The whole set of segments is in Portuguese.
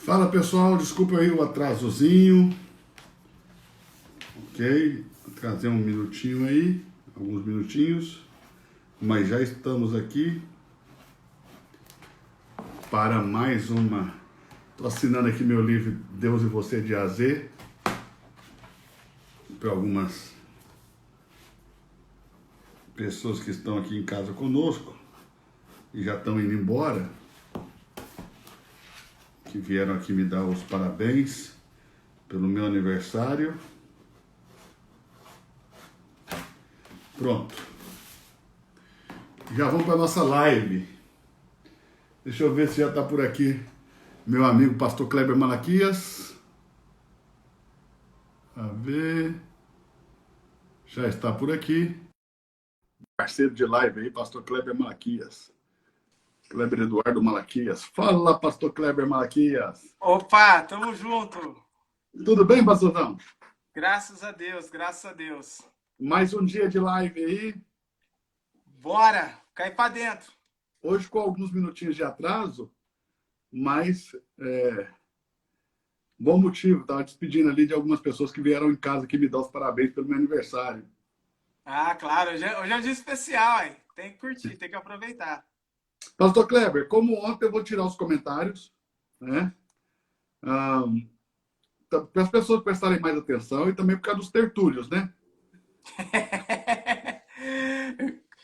Fala pessoal, desculpa aí o atrasozinho, ok? Atrasei um minutinho aí, alguns minutinhos, mas já estamos aqui para mais uma. Estou assinando aqui meu livro Deus e Você de A a Z, para algumas pessoas que estão aqui em casa conosco e já estão indo embora, que vieram aqui me dar os parabéns pelo meu aniversário. Pronto. Já vamos para a nossa live. Deixa eu ver se já está por aqui meu amigo pastor Kleber Malaquias. A ver. Já está por aqui. Parceiro de live aí, pastor Kleber Malaquias. Kleber Eduardo Malaquias. Fala, pastor Kleber Malaquias. Opa, tamo junto. Tudo bem, pastorzão? Graças a Deus, graças a Deus. Mais um dia de live aí. Bora, cai pra dentro. Hoje com alguns minutinhos de atraso, mas bom motivo. Estava despedindo ali de algumas pessoas que vieram em casa aqui me dar os parabéns pelo meu aniversário. Ah, claro, hoje é um dia especial, hein? Tem que curtir, tem que aproveitar. Pastor Kleber, como ontem eu vou tirar os comentários, né? Para as pessoas prestarem mais atenção e também por causa dos tertúlios, né?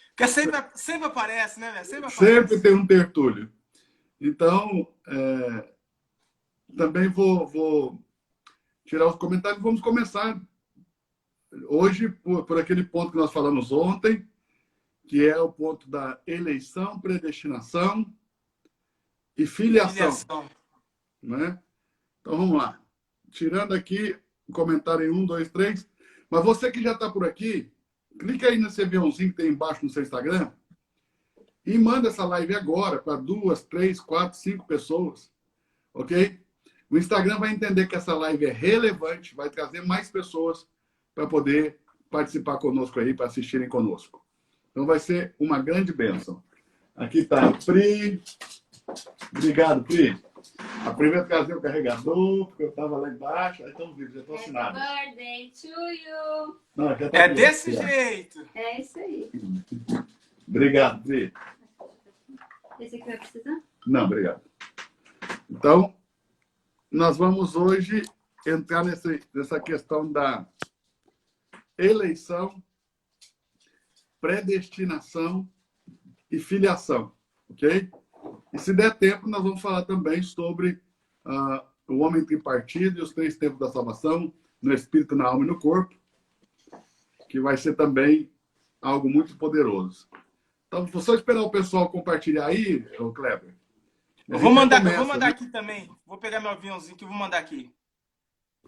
Porque sempre aparece, né, velho? Sempre Sempre aparece. tem um tertúlio. Então, também vou tirar os comentários. Vamos começar hoje por aquele ponto que nós falamos ontem, que é o ponto da eleição, predestinação e filiação. Né? Então, vamos lá. Tirando aqui o comentário em 1, 2, 3. Mas você que já está por aqui, clica aí nesse aviãozinho que tem embaixo no seu Instagram e manda essa live agora para 2, 3, 4, 5 pessoas. Ok? O Instagram vai entender que essa live é relevante, vai trazer mais pessoas para poder participar conosco aí, para assistirem conosco. Então vai ser uma grande bênção. Aqui está a Pri. Obrigado, Pri. A Pri vai trazer o carregador, porque eu estava lá embaixo. Aí estamos vivos, já estou assinado. Happy birthday to you. Não, já tá É aqui, desse ó. jeito. É isso aí. Obrigado, Pri. Esse aqui vai precisar? Não, obrigado. Então, nós vamos hoje entrar nessa questão da eleição, predestinação e filiação, ok? E se der tempo, nós vamos falar também sobre o homem tripartido e os 3 tempos da salvação, no espírito, na alma e no corpo, que vai ser também algo muito poderoso. Então, vou só esperar o pessoal compartilhar aí, ô Kleber. Eu vou mandar né? aqui também. Vou pegar meu aviãozinho que eu vou mandar aqui.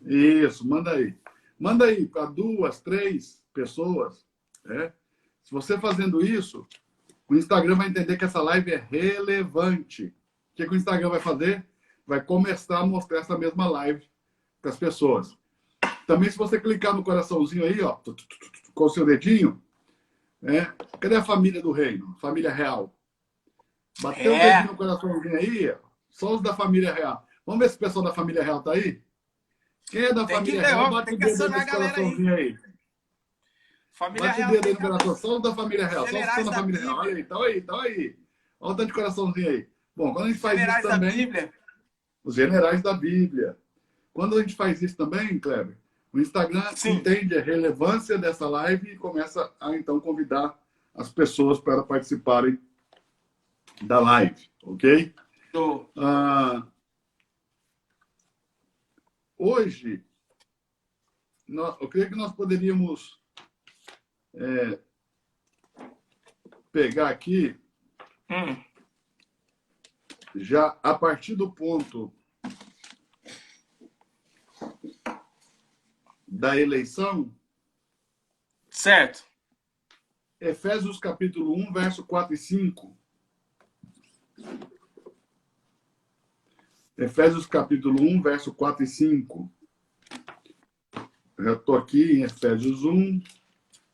Isso, manda aí. Manda aí para 2, 3 pessoas. Né? Se você fazendo isso, o Instagram vai entender que essa live é relevante. O que o Instagram vai fazer? Vai começar a mostrar essa mesma live para as pessoas. Também, se você clicar no coraçãozinho aí, ó, com o seu dedinho, cadê a família do reino? Família real. Bateu o dedinho no coraçãozinho aí, ó, só os da família real. Vamos ver se o pessoal da família real tá aí? Quem é da família real, bate o dedo aí nesse coraçãozinho aí. Família Bate o real dedo aí tem no coração, só os da família real, só os que estão generais na da família real. Olha aí, tá aí, tá aí. Olha o tanto de coraçãozinho aí. Bom, quando a gente faz isso generais da também, Bíblia. os generais da Bíblia. Quando a gente faz isso também, Kleber, o Instagram Sim. entende a relevância dessa live e começa a, então, convidar as pessoas para participarem da live, ok? Hoje, eu creio que nós poderíamos pegar aqui, já a partir do ponto da eleição, Certo. Efésios capítulo 1, verso 4 e 5. Efésios capítulo 1, verso 4 e 5. Já estou aqui em Efésios 1.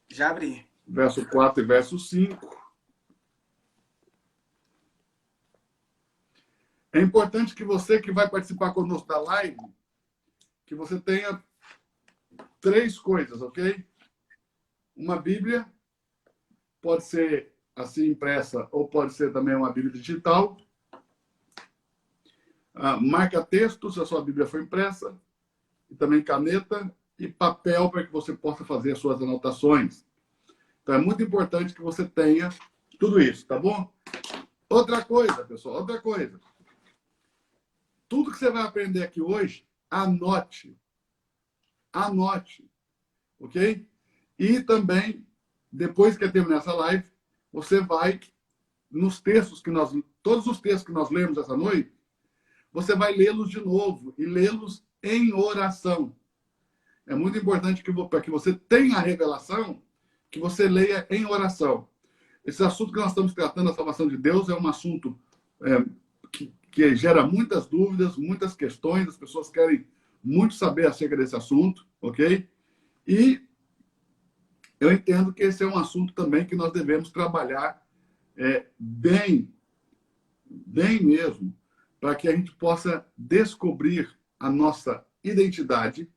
Já abri. Verso 4 e verso 5. É importante que você que vai participar conosco da live, que você tenha 3 coisas, ok? Uma Bíblia, pode ser assim impressa ou pode ser também uma Bíblia digital. Marca-texto, se a sua Bíblia for impressa, e também caneta e papel para que você possa fazer as suas anotações. Então, é muito importante que você tenha tudo isso, tá bom? Outra coisa, pessoal, outra coisa. Tudo que você vai aprender aqui hoje, anote. Anote, ok? E também, depois que terminar essa live, você vai, nos textos que nós, todos os textos que nós lemos essa noite, você vai lê-los de novo e lê-los em oração. É muito importante que para que você tenha a revelação, que você leia em oração. Esse assunto que nós estamos tratando, a salvação de Deus, é um assunto que gera muitas dúvidas, muitas questões, as pessoas querem muito saber acerca desse assunto, ok? E eu entendo que esse é um assunto também que nós devemos trabalhar bem mesmo, para que a gente possa descobrir a nossa identidade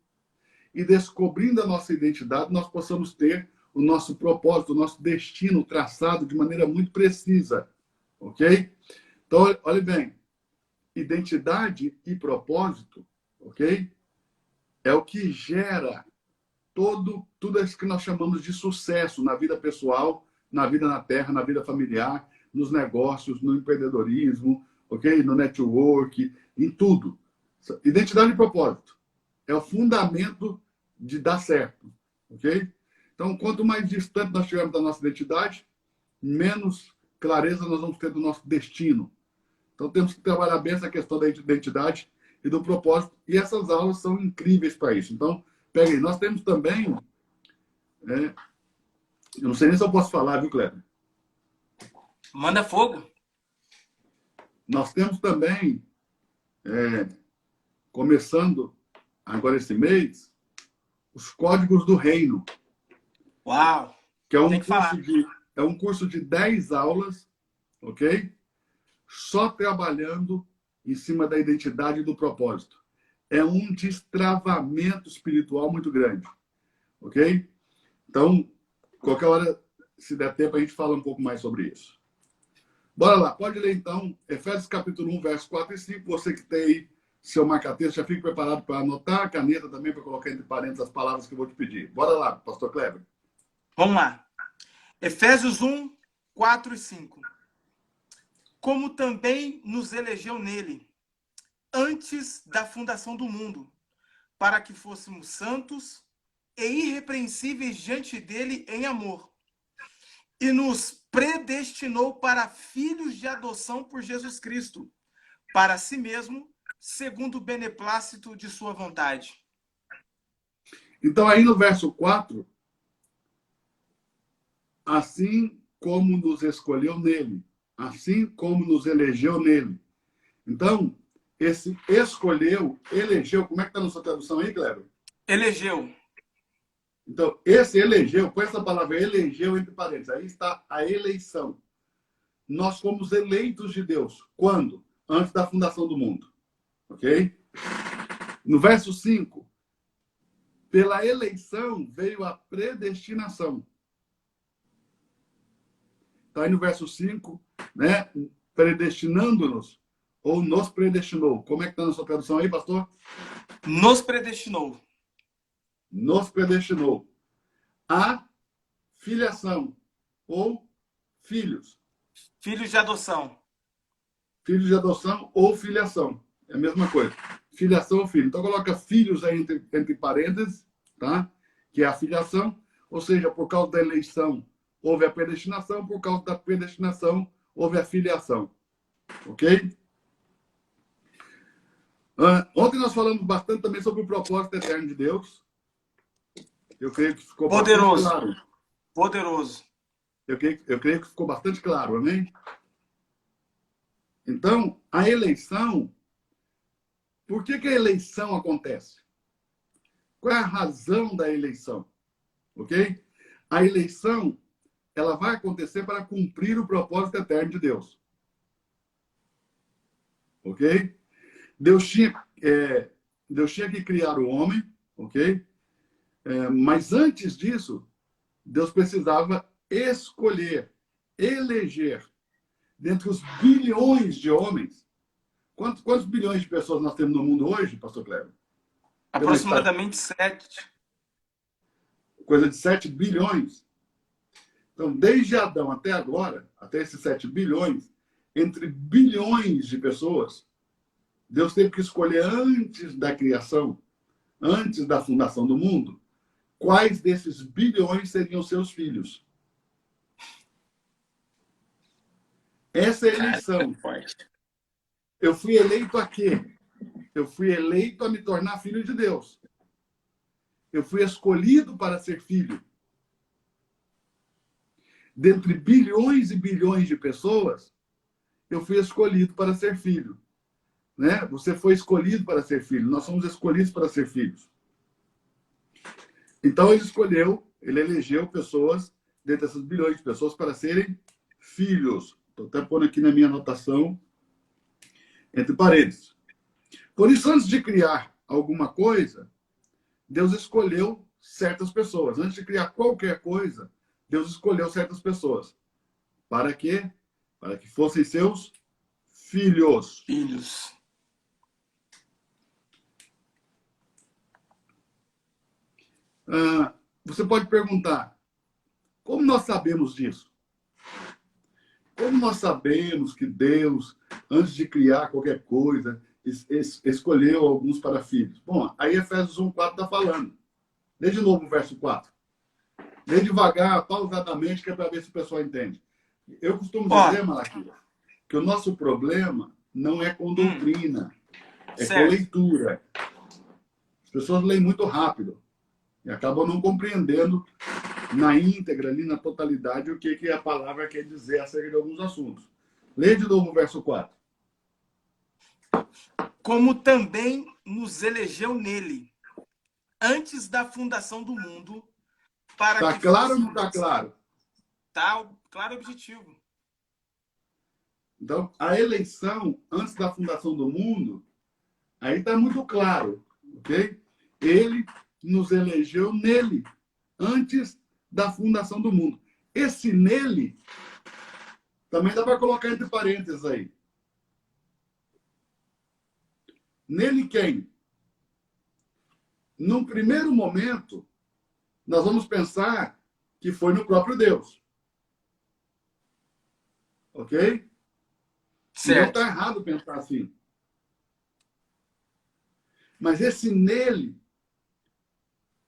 e, descobrindo a nossa identidade, nós possamos ter o nosso propósito, o nosso destino traçado de maneira muito precisa, ok? Então, olhe bem, identidade e propósito, ok? É o que gera tudo isso que nós chamamos de sucesso na vida pessoal, na vida na terra, na vida familiar, nos negócios, no empreendedorismo, ok? No network, em tudo. Identidade e propósito é o fundamento de dar certo, ok? Então, quanto mais distante nós estivermos da nossa identidade, menos clareza nós vamos ter do nosso destino. Então, temos que trabalhar bem essa questão da identidade e do propósito, e essas aulas são incríveis para isso. Então, pega aí. Nós temos também... eu não sei nem se eu posso falar, viu, Kleber? Manda fogo. Nós temos também, começando agora esse mês, os Códigos do Reino. Uau! Que é um curso de 10 aulas, ok? Só trabalhando em cima da identidade e do propósito. É um destravamento espiritual muito grande, ok? Então, qualquer hora, se der tempo, a gente fala um pouco mais sobre isso. Bora lá, pode ler então, Efésios capítulo 1, versos 4 e 5. Você que tem aí seu marca-texto, já fique preparado para anotar, a caneta também para colocar entre parênteses as palavras que eu vou te pedir. Bora lá, pastor Kleber. Vamos lá. Efésios 1, 4 e 5. Como também nos elegeu nele, antes da fundação do mundo, para que fôssemos santos e irrepreensíveis diante dele em amor, e nos predestinou para filhos de adoção por Jesus Cristo, para si mesmo, segundo o beneplácito de sua vontade. Então, aí no verso 4, assim como nos escolheu nele, assim como nos elegeu nele. Então, esse escolheu, elegeu, como é que está na sua tradução aí, Kleber? Elegeu. Então, esse elegeu, põe essa palavra elegeu entre parênteses, aí está a eleição. Nós fomos eleitos de Deus. Quando? Antes da fundação do mundo. Ok? No verso 5, pela eleição veio a predestinação. Está aí no verso 5, né? Predestinando-nos, ou nos predestinou. Como é que está na sua tradução aí, pastor? Nos predestinou. Nos predestinou. A filiação, ou filhos. Filhos de adoção. Filhos de adoção ou filiação. É a mesma coisa. Filiação ou filho. Então, coloca filhos aí entre parênteses, tá? Que é a filiação. Ou seja, por causa da eleição, houve a predestinação. Por causa da predestinação, houve a filiação. Ok? Ontem nós falamos bastante também sobre o propósito eterno de Deus. Eu creio que ficou Poderoso. bastante claro. Poderoso. Eu creio que ficou bastante claro, amém? Então, a eleição... Por que a eleição acontece? Qual é a razão da eleição? Ok? A eleição, ela vai acontecer para cumprir o propósito eterno de Deus. ok? Deus tinha, Deus tinha que criar o homem, ok? Mas antes disso, Deus precisava escolher, eleger, dentre os bilhões de homens. Quantos bilhões de pessoas nós temos no mundo hoje, pastor Kleber? Aproximadamente 7. Coisa de 7 bilhões. Então, desde Adão até agora, até esses 7 bilhões, entre bilhões de pessoas, Deus teve que escolher antes da criação, antes da fundação do mundo, quais desses bilhões seriam seus filhos. Essa é a eleição. Eu fui eleito a quê? Eu fui eleito a me tornar filho de Deus. Eu fui escolhido para ser filho. Dentre bilhões e bilhões de pessoas, eu fui escolhido para ser filho. Né? Você foi escolhido para ser filho. Nós somos escolhidos para ser filhos. Então, ele elegeu pessoas, dentre essas bilhões de pessoas, para serem filhos. Estou até pondo aqui na minha anotação, entre parênteses. Por isso, antes de criar alguma coisa, Deus escolheu certas pessoas. Antes de criar qualquer coisa, Deus escolheu certas pessoas. Para quê? Para que fossem seus filhos. Filhos. Você pode perguntar, como nós sabemos disso? Como nós sabemos que Deus, antes de criar qualquer coisa, escolheu alguns para filhos? Bom, aí Efésios 1:4 está falando. Lê de novo o verso 4. Lê devagar, pausadamente, que é para ver se o pessoal entende. Eu costumo dizer, Malaquias, que o nosso problema não é com doutrina, é com leitura. As pessoas leem muito rápido e acabam não compreendendo na íntegra, ali na totalidade, o que a palavra quer dizer acerca de alguns assuntos. Lê de novo o verso 4. Como também nos elegeu nele, antes da fundação do mundo, para que... Está claro ou não está claro? Está claro e objetivo. Então, a eleição, antes da fundação do mundo, aí está muito claro, ok? Ele nos elegeu nele, antes da fundação do mundo. Esse nele, também dá para colocar entre parênteses aí. Nele quem? Num primeiro momento, nós vamos pensar que foi no próprio Deus. Ok? Certo. Não está errado pensar assim. Mas esse nele,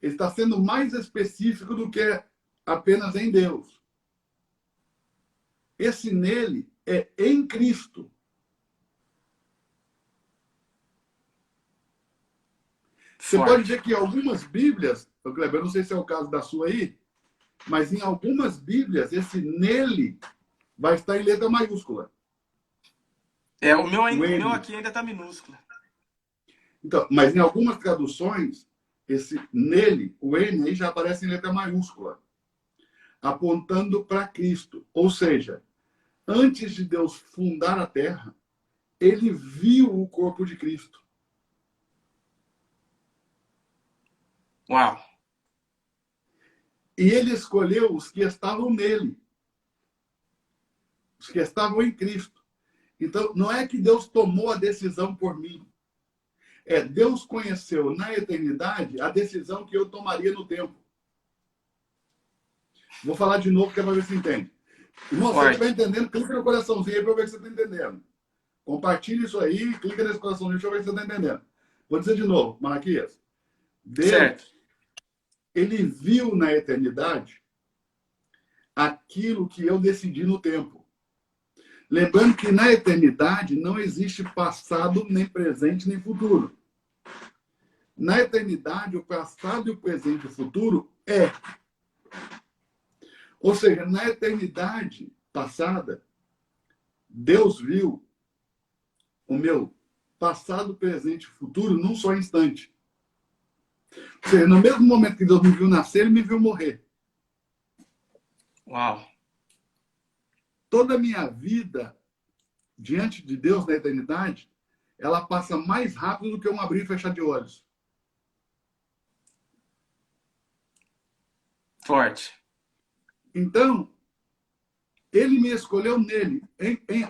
ele está sendo mais específico do que apenas em Deus. Esse nele é em Cristo. Você pode ver que em algumas Bíblias, Kleber, eu não sei se é o caso da sua aí, mas em algumas Bíblias, esse nele vai estar em letra maiúscula. O meu aqui ainda está minúsculo. Então, mas em algumas traduções, esse nele, o N aí já aparece em letra maiúscula, apontando para Cristo. Ou seja, antes de Deus fundar a terra, ele viu o corpo de Cristo. Uau! E ele escolheu os que estavam nele. Os que estavam em Cristo. Então, não é que Deus tomou a decisão por mim. Deus conheceu na eternidade a decisão que eu tomaria no tempo. Vou falar de novo, que é para ver se entende. Irmão, se você estiver entendendo, clica no coraçãozinho aí para ver se você está entendendo. Compartilhe isso aí, clica nesse coraçãozinho, deixa eu ver se você está entendendo. Vou dizer de novo, Malaquias. Deus, ele viu na eternidade aquilo que eu decidi no tempo. Lembrando que na eternidade não existe passado, nem presente, nem futuro. Na eternidade, o passado, o presente e o futuro é. Ou seja, na eternidade passada, Deus viu o meu passado, presente e futuro num só instante. Ou seja, no mesmo momento que Deus me viu nascer, ele me viu morrer. Uau! Toda a minha vida diante de Deus na eternidade ela passa mais rápido do que um abrir e fechar de olhos. Forte. Então, ele me escolheu nele.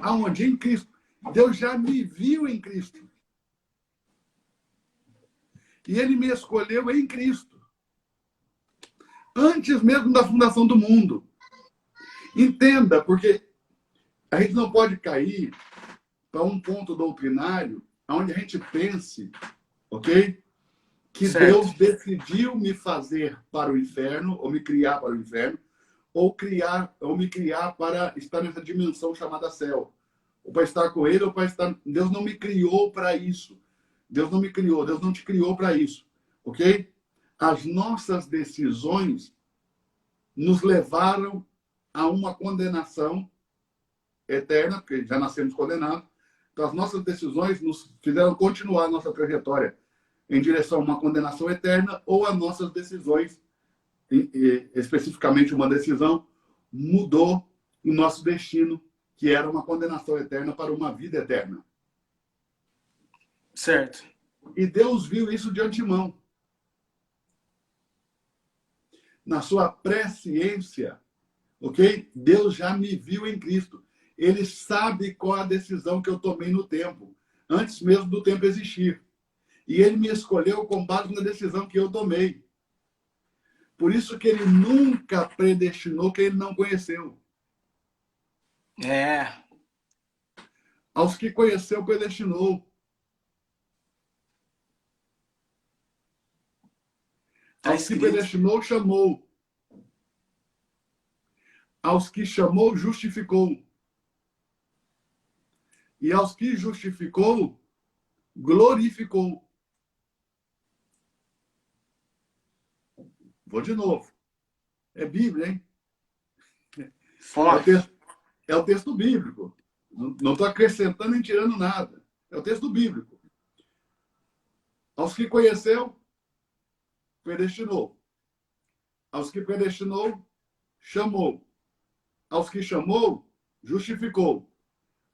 Aonde? Em Cristo. Deus já me viu em Cristo. E ele me escolheu em Cristo. Antes mesmo da fundação do mundo. Entenda, porque a gente não pode cair para um ponto doutrinário onde a gente pense, ok? Que Certo. Deus decidiu me fazer para o inferno, ou me criar para o inferno, ou me criar para estar nessa dimensão chamada céu. Ou para estar com ele, ou para estar... Deus não me criou para isso. Deus não me criou, Deus não te criou para isso. Ok? As nossas decisões nos levaram a uma condenação eterna, porque já nascemos condenados. Então, as nossas decisões nos fizeram continuar a nossa trajetória em direção a uma condenação eterna, ou as nossas decisões, especificamente uma decisão, mudou o nosso destino, que era uma condenação eterna para uma vida eterna. Certo. E Deus viu isso de antemão. Na sua presciência, ok? Deus já me viu em Cristo. Ele sabe qual a decisão que eu tomei no tempo, antes mesmo do tempo existir. E ele me escolheu com base na decisão que eu tomei. Por isso que ele nunca predestinou quem ele não conheceu. É. Aos que conheceu, predestinou. Tá Aos que escrito. predestinou, chamou. Aos que chamou, justificou. E aos que justificou, glorificou. Vou de novo. É Bíblia, hein? Forte. É o texto bíblico. Não estou acrescentando nem tirando nada. É o texto bíblico. Aos que conheceu, predestinou. Aos que predestinou, chamou. Aos que chamou, justificou.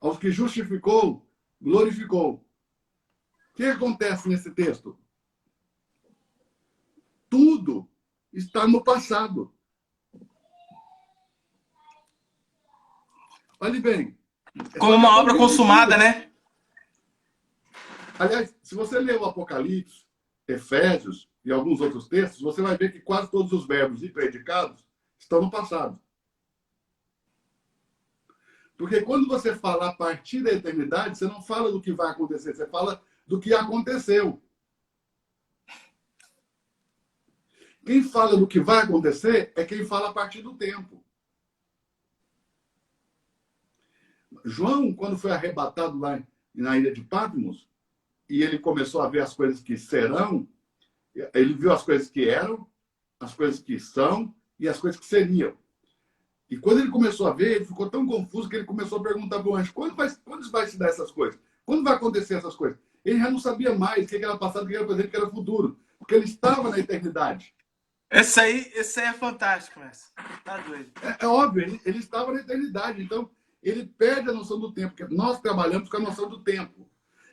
Aos que justificou, glorificou. O que acontece nesse texto? Tudo está no passado. Olhe bem. Como uma obra consumada, né? Aliás, se você ler o Apocalipse, Efésios e alguns outros textos, você vai ver que quase todos os verbos e predicados estão no passado. Porque quando você fala a partir da eternidade, você não fala do que vai acontecer, você fala do que aconteceu. Quem fala do que vai acontecer é quem fala a partir do tempo. João, quando foi arrebatado lá na ilha de Patmos, e ele começou a ver as coisas que serão, ele viu as coisas que eram, as coisas que são e as coisas que seriam. E quando ele começou a ver, ele ficou tão confuso que ele começou a perguntar para o anjo, quando vai se dar essas coisas? Quando vai acontecer essas coisas? Ele já não sabia mais o que era passado, o que era presente, o que era futuro, porque ele estava na eternidade. Esse aí é fantástico, mestre. Tá doido. É óbvio, ele estava na eternidade, então ele perde a noção do tempo, porque nós trabalhamos com a noção do tempo.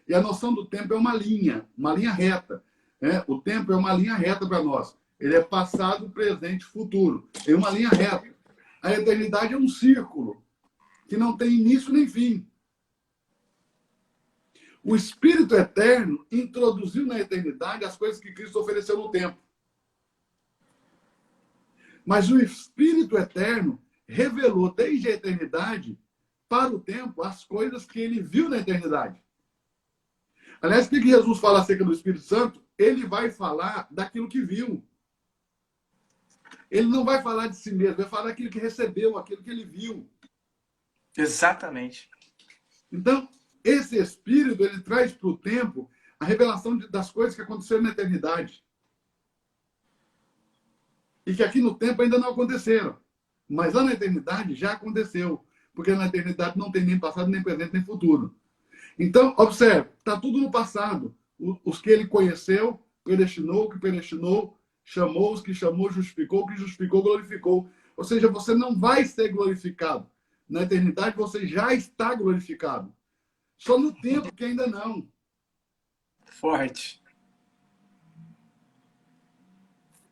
E a noção do tempo é uma linha reta. Né? O tempo é uma linha reta para nós. Ele é passado, presente, futuro. É uma linha reta. A eternidade é um círculo que não tem início nem fim. O Espírito Eterno introduziu na eternidade as coisas que Cristo ofereceu no tempo. Mas o Espírito Eterno revelou desde a eternidade para o tempo as coisas que ele viu na eternidade. Aliás, o que Jesus fala acerca do Espírito Santo? Ele vai falar daquilo que viu. Ele não vai falar de si mesmo, vai falar daquilo que recebeu, aquilo que ele viu. Exatamente. Então, esse Espírito, ele traz para o tempo a revelação das coisas que aconteceram na eternidade. E que aqui no tempo ainda não aconteceram. Mas lá na eternidade já aconteceu. Porque na eternidade não tem nem passado, nem presente, nem futuro. Então, observe, está tudo no passado. Os que ele conheceu, predestinou, que predestinou, chamou, os que chamou, justificou, que justificou, glorificou. Ou seja, você não vai ser glorificado. Na eternidade você já está glorificado. Só no tempo que ainda não. Forte.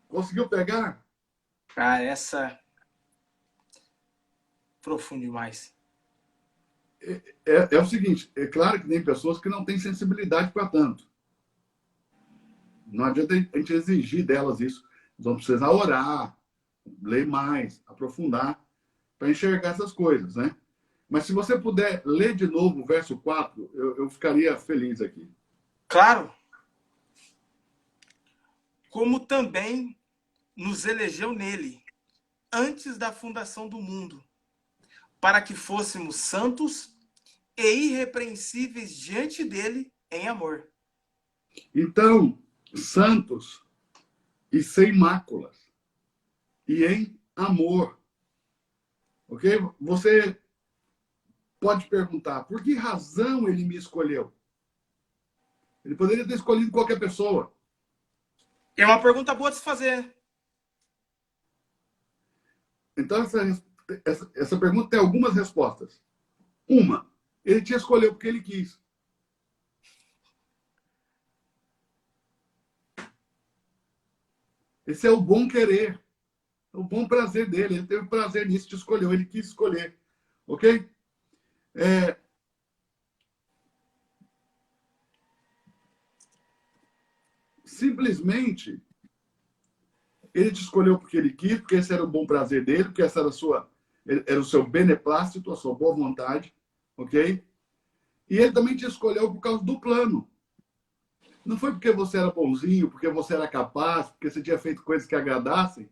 Conseguiu pegar? Cara, essa... Profundo demais. É o seguinte, é claro que tem pessoas que não têm sensibilidade para tanto. Não adianta a gente exigir delas isso. Eles vão precisar orar, ler mais, aprofundar, para enxergar essas coisas, né? Mas se você puder ler de novo o verso 4, eu ficaria feliz aqui. Claro. Como também nos elegeu nele, antes da fundação do mundo, para que fôssemos santos e irrepreensíveis diante dele em amor. Então, santos e sem máculas e em amor. Ok? Você pode perguntar, por que razão ele me escolheu? Ele poderia ter escolhido qualquer pessoa. É uma pergunta boa de se fazer. Então, essa pergunta tem algumas respostas. Uma, ele te escolheu porque ele quis. Esse é o bom querer, é o bom prazer dele. Ele teve prazer nisso, te escolheu, ele quis escolher. Ok? Simplesmente, ele te escolheu porque ele quis, porque esse era o bom prazer dele, porque essa era o seu beneplácito, a sua boa vontade. Ok? E ele também te escolheu por causa do plano. Não foi porque você era bonzinho, porque você era capaz, porque você tinha feito coisas que agradassem.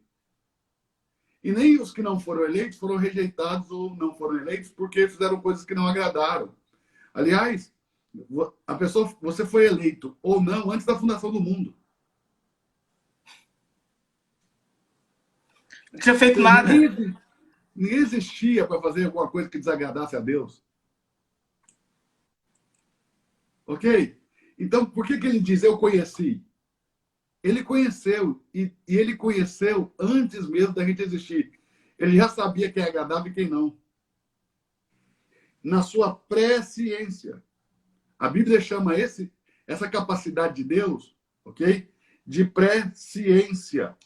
E nem os que não foram eleitos foram rejeitados ou não foram eleitos porque fizeram coisas que não agradaram. Aliás, você foi eleito ou não antes da fundação do mundo. Não tinha feito nada. Ninguém existia para fazer alguma coisa que desagradasse a Deus. Ok? Então, por que ele diz eu conheci? Ele conheceu, e ele conheceu antes mesmo da gente existir. Ele já sabia quem é agradável e quem não. Na sua presciência. A Bíblia chama essa capacidade de Deus, ok? De presciência.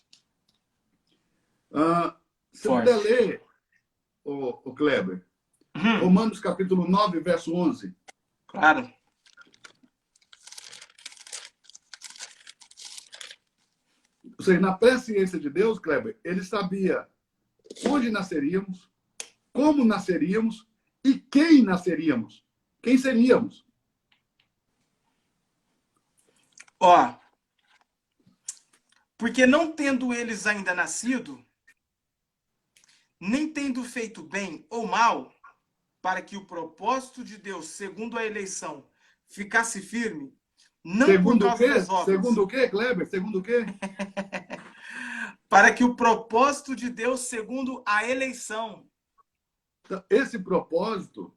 Se puder ler, o Kleber, Romanos capítulo 9, verso 11. Claro. Ou seja, na presciência de Deus, Kleber, ele sabia onde nasceríamos, como nasceríamos e quem nasceríamos. Quem seríamos. Ó, porque não tendo eles ainda nascido, nem tendo feito bem ou mal, para que o propósito de Deus, segundo a eleição, ficasse firme, não segundo por causa das obras. Segundo o quê, Kleber? Segundo o quê? Para que o propósito de Deus, segundo a eleição. Esse propósito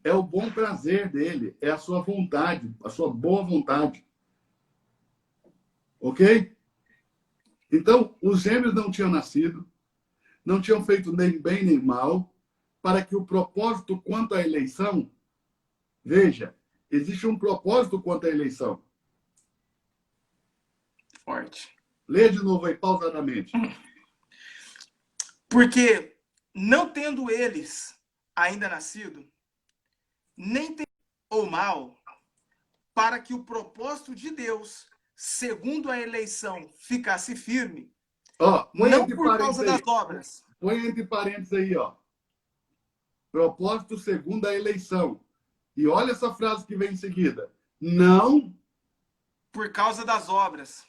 é o bom prazer dele, é a sua vontade, a sua boa vontade. Ok? Então, os gêmeos não tinham nascido, não tinham feito nem bem nem mal, para que o propósito quanto à eleição, veja, existe um propósito quanto à eleição. Forte. Lê de novo aí, pausadamente. Porque, não tendo eles ainda nascido, nem tendo ou mal, para que o propósito de Deus, segundo a eleição, ficasse firme, não por causa das obras. Põe entre parênteses aí, ó. Propósito segundo a eleição. E olha essa frase que vem em seguida. Não por causa das obras.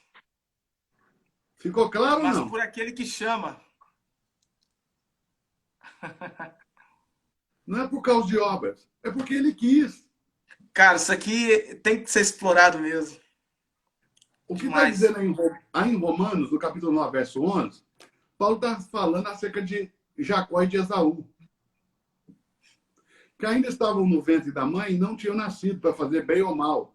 Ficou claro ou não? Mas por aquele que chama. Não é por causa de obras. É porque ele quis. Cara, isso aqui tem que ser explorado mesmo. O que está dizendo aí em Romanos, no capítulo 9, verso 11, Paulo está falando acerca de Jacó e de Esaú. Que ainda estavam no ventre da mãe e não tinham nascido para fazer bem ou mal.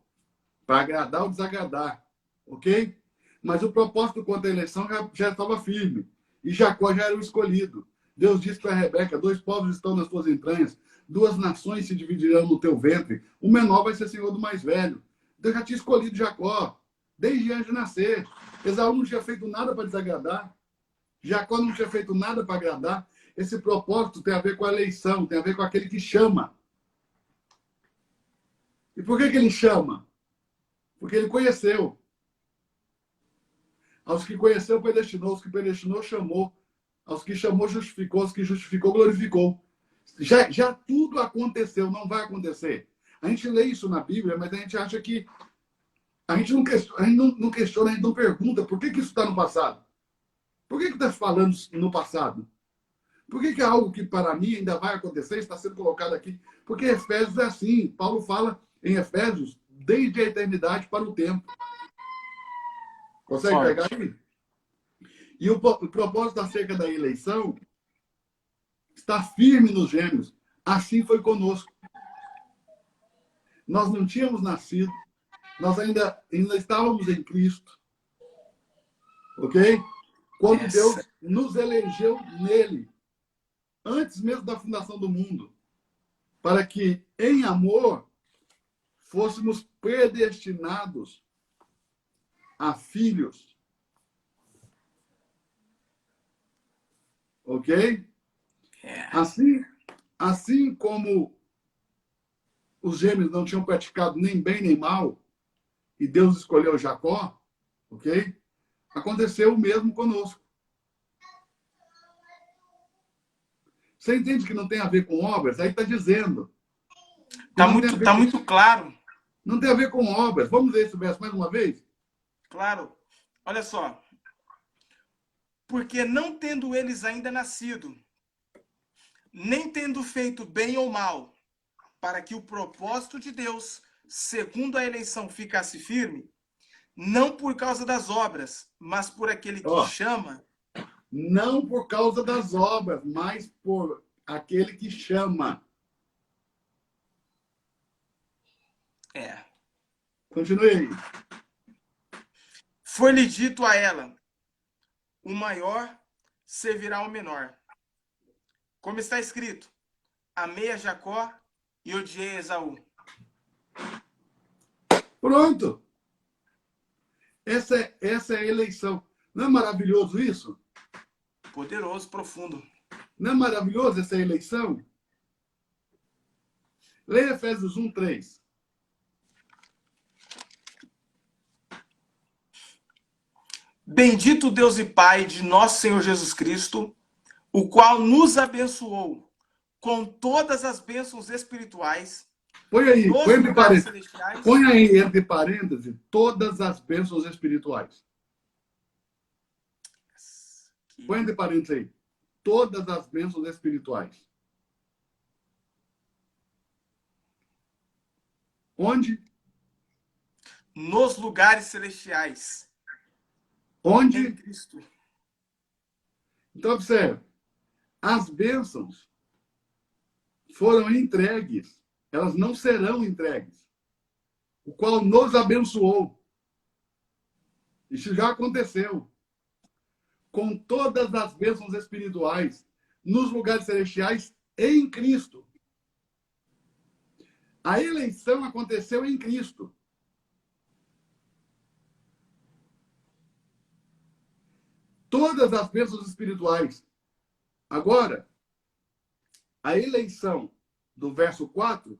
Para agradar ou desagradar. Ok? Mas o propósito quanto à eleição já estava firme. E Jacó já era o escolhido. Deus disse para Rebeca, 2 povos estão nas tuas entranhas, 2 nações se dividirão no teu ventre. O menor vai ser senhor do mais velho. Deus já tinha escolhido Jacó, desde antes de nascer. Esaú não tinha feito nada para desagradar. Jacó não tinha feito nada para agradar. Esse propósito tem a ver com a eleição, tem a ver com aquele que chama. E por que ele chama? Porque ele conheceu. Aos que conheceu, predestinou. Aos que predestinou, chamou. Aos que chamou, justificou. Aos que justificou, glorificou. Já tudo aconteceu, não vai acontecer. A gente lê isso na Bíblia, mas a gente acha que... A gente não questiona, a gente não pergunta por que isso está no passado. Por que está falando no passado? Por que é algo que para mim ainda vai acontecer, está sendo colocado aqui? Porque Efésios é assim. Paulo fala em Efésios desde a eternidade para o tempo. Consegue pegar aí? E o propósito acerca da eleição está firme nos gêmeos. Assim foi conosco. Nós não tínhamos nascido. Nós ainda estávamos em Cristo. Ok? Quando Deus nos elegeu nele. Antes mesmo da fundação do mundo. Para que, em amor, fôssemos predestinados a filhos. Ok? Assim como os gêmeos não tinham praticado nem bem nem mal, e Deus escolheu Jacó, ok? Aconteceu o mesmo conosco. Você entende que não tem a ver com obras? Aí está dizendo. Tá muito claro. Não tem a ver com obras. Vamos ler esse verso mais uma vez? Claro. Olha só. Porque não tendo eles ainda nascido, nem tendo feito bem ou mal, para que o propósito de Deus, segundo a eleição, ficasse firme, não por causa das obras, mas por aquele que chama. Não por causa das obras, mas por aquele que chama. Continue aí. Foi-lhe dito a ela, o maior servirá ao menor. Como está escrito, amei a Jacó e odiei a Esaú. Pronto. Essa é a eleição. Não é maravilhoso isso? Poderoso, profundo. Não é maravilhoso essa eleição? Leia Efésios 1:3. Bendito Deus e Pai de nosso Senhor Jesus Cristo, o qual nos abençoou com todas as bênçãos espirituais. Põe aí, nos põe entre lugares parênteses. celestiais. Põe aí entre parênteses todas as bênçãos espirituais. Põe entre parênteses aí. Todas as bênçãos espirituais. Onde? Nos lugares celestiais. Onde? Em Cristo. Então, observe. As bênçãos foram entregues. Elas não serão entregues. O qual nos abençoou. Isso já aconteceu. Com todas as bênçãos espirituais nos lugares celestiais em Cristo. A eleição aconteceu em Cristo. Todas as bênçãos espirituais. Agora, a eleição do verso 4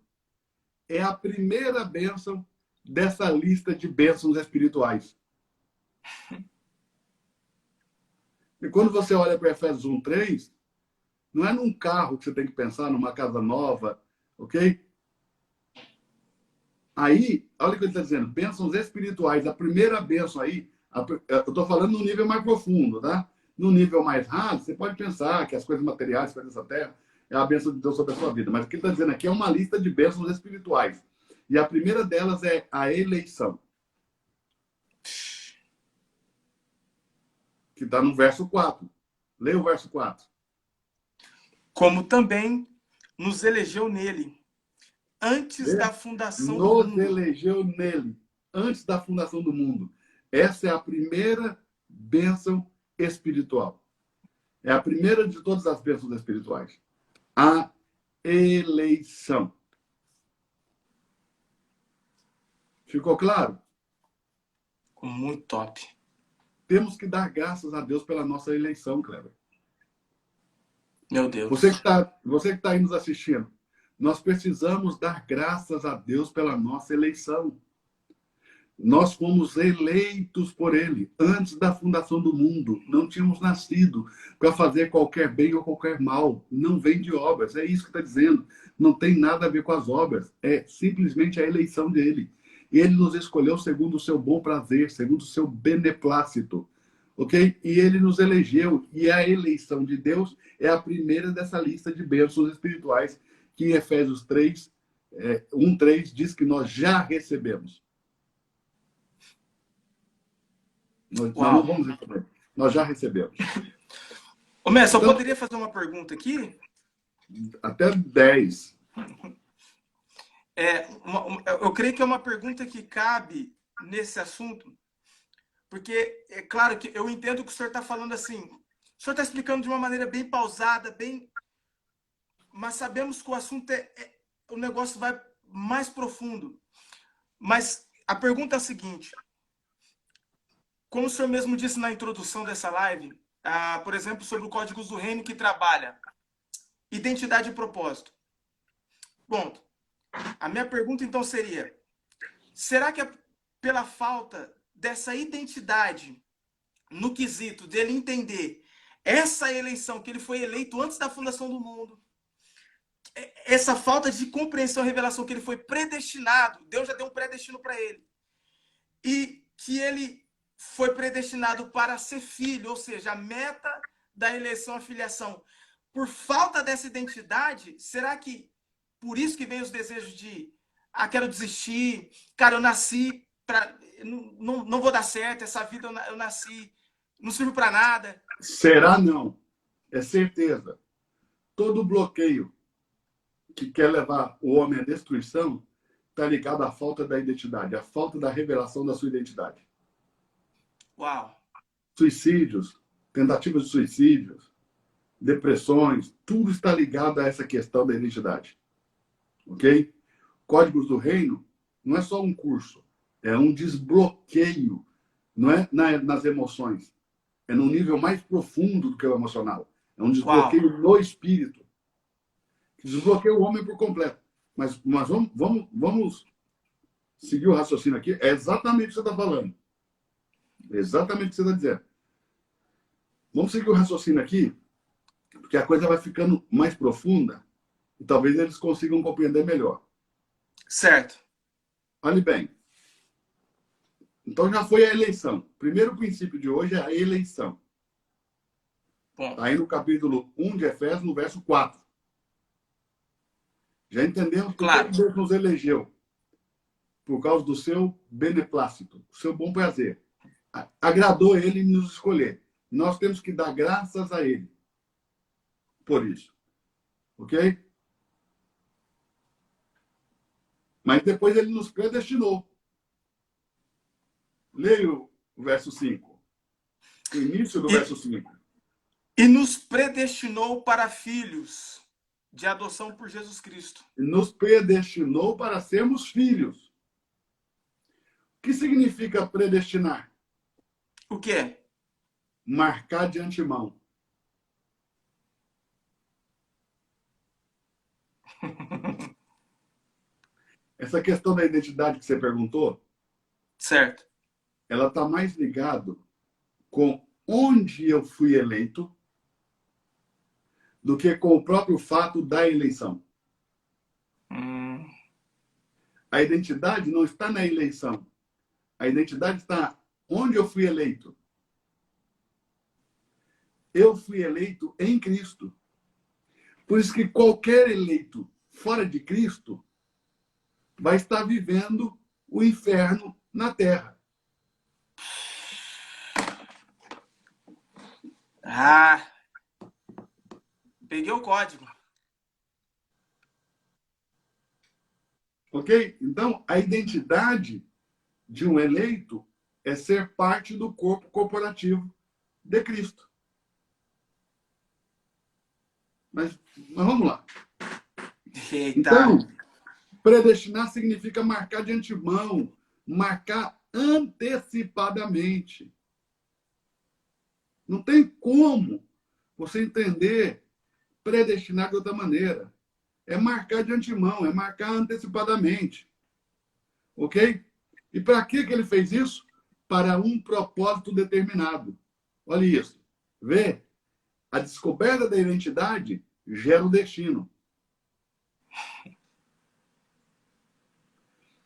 é a primeira bênção dessa lista de bênçãos espirituais. E quando você olha para Efésios 1:3, não é num carro que você tem que pensar, numa casa nova, ok? Aí, olha o que ele está dizendo, bênçãos espirituais. A primeira bênção aí, eu estou falando no nível mais profundo, tá? No nível mais raso, você pode pensar que as coisas materiais, as coisas dessa terra, é a bênção de Deus sobre a sua vida. Mas o que ele está dizendo aqui é uma lista de bênçãos espirituais. E a primeira delas é a eleição. Que está no verso 4. Leia o verso 4. Como também nos elegeu nele, antes da fundação do mundo. Nos elegeu nele, antes da fundação do mundo. Essa é a primeira bênção espiritual. É a primeira de todas as bênçãos espirituais. A eleição. Ficou claro? Ficou muito top. Temos que dar graças a Deus pela nossa eleição, Kleber. Meu Deus. Você que tá aí nos assistindo, nós precisamos dar graças a Deus pela nossa eleição. Nós fomos eleitos por Ele antes da fundação do mundo. Não tínhamos nascido para fazer qualquer bem ou qualquer mal. Não vem de obras. É isso que está dizendo. Não tem nada a ver com as obras. É simplesmente a eleição dele. Ele nos escolheu segundo o seu bom prazer, segundo o seu beneplácito. Ok? E ele nos elegeu. E a eleição de Deus é a primeira dessa lista de bênçãos espirituais que em Efésios 3, 1:3 diz que nós já recebemos. Nós não vamos receber. Nós já recebemos. Ô, mestre, eu poderia fazer uma pergunta aqui? Até 10. Eu creio que é uma pergunta que cabe nesse assunto, porque é claro que eu entendo que o senhor está falando assim, o senhor está explicando de uma maneira bem pausada, mas sabemos que o assunto o negócio vai mais profundo. Mas a pergunta é a seguinte: como o senhor mesmo disse na introdução dessa live, por exemplo, sobre o Códigos do Reino que trabalha identidade e propósito. Bom, a minha pergunta então seria: será que é pela falta dessa identidade no quesito dele entender essa eleição, que ele foi eleito antes da fundação do mundo, essa falta de compreensão e revelação que ele foi predestinado, Deus já deu um predestino para ele, e que ele foi predestinado para ser filho, ou seja, a meta da eleição é a filiação. Por falta dessa identidade, será que por isso que vem os desejos de quero desistir, cara, eu nasci para não vou dar certo, essa vida eu nasci, não sirvo para nada? Será não? É certeza. Todo bloqueio que quer levar o homem à destruição está ligado à falta da identidade, à falta da revelação da sua identidade. Uau! Suicídios, tentativas de suicídios, depressões, tudo está ligado a essa questão da identidade. Ok? Códigos do Reino não é só um curso, é um desbloqueio, não é nas emoções, é num nível mais profundo do que o emocional. É um desbloqueio no espírito, que desbloqueia o homem por completo. Mas vamos seguir o raciocínio aqui. É exatamente o que você está falando. Exatamente o que você está dizendo. Vamos seguir o raciocínio aqui, porque a coisa vai ficando mais profunda e talvez eles consigam compreender melhor. Certo. Olhe bem. Então já foi a eleição. O primeiro princípio de hoje é a eleição. Está aí no capítulo 1 de Efésios, no verso 4. Já entendemos por que Deus nos elegeu. Por causa do seu beneplácito, do seu bom prazer. Agradou ele nos escolher. Nós temos que dar graças a ele por isso. Ok? Mas depois ele nos predestinou. Leia o verso 5. O início do verso 5. E nos predestinou para filhos de adoção por Jesus Cristo. Nos predestinou para sermos filhos. O que significa predestinar? O quê? Marcar de antemão. Essa questão da identidade que você perguntou, certo, ela está mais ligado com onde eu fui eleito do que com o próprio fato da eleição. A identidade não está na eleição. A identidade está onde eu fui eleito. Eu fui eleito em Cristo. Por isso que qualquer eleito fora de Cristo vai estar vivendo o inferno na terra. Peguei o código. Ok? Então, a identidade de um eleito é ser parte do corpo corporativo de Cristo. Mas vamos lá. Eita. Então, predestinar significa marcar de antemão, marcar antecipadamente. Não tem como você entender predestinar de outra maneira. É marcar de antemão, é marcar antecipadamente. Ok? E para que ele fez isso? Para um propósito determinado. Olha isso. Vê? A descoberta da identidade gera o destino. Ou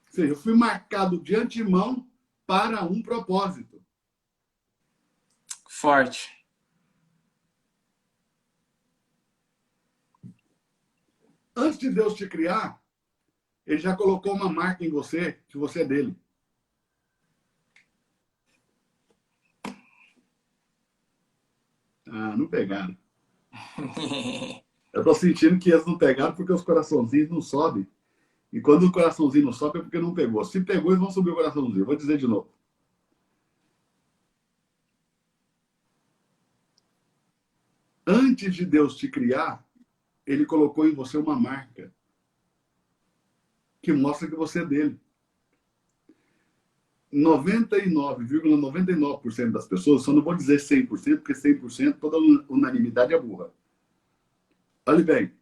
seja, eu fui marcado de antemão para um propósito. Forte. Antes de Deus te criar, ele já colocou uma marca em você, que você é dele. Ah, não pegaram. Eu tô sentindo que eles não pegaram porque os coraçãozinhos não sobem. E quando o coraçãozinho não sobe é porque não pegou. Se pegou, eles vão subir o coraçãozinho. Vou dizer de novo. Antes de Deus te criar, ele colocou em você uma marca que mostra que você é dele. 99,99% das pessoas, só não vou dizer 100%, porque 100% toda unanimidade é burra. Olha bem,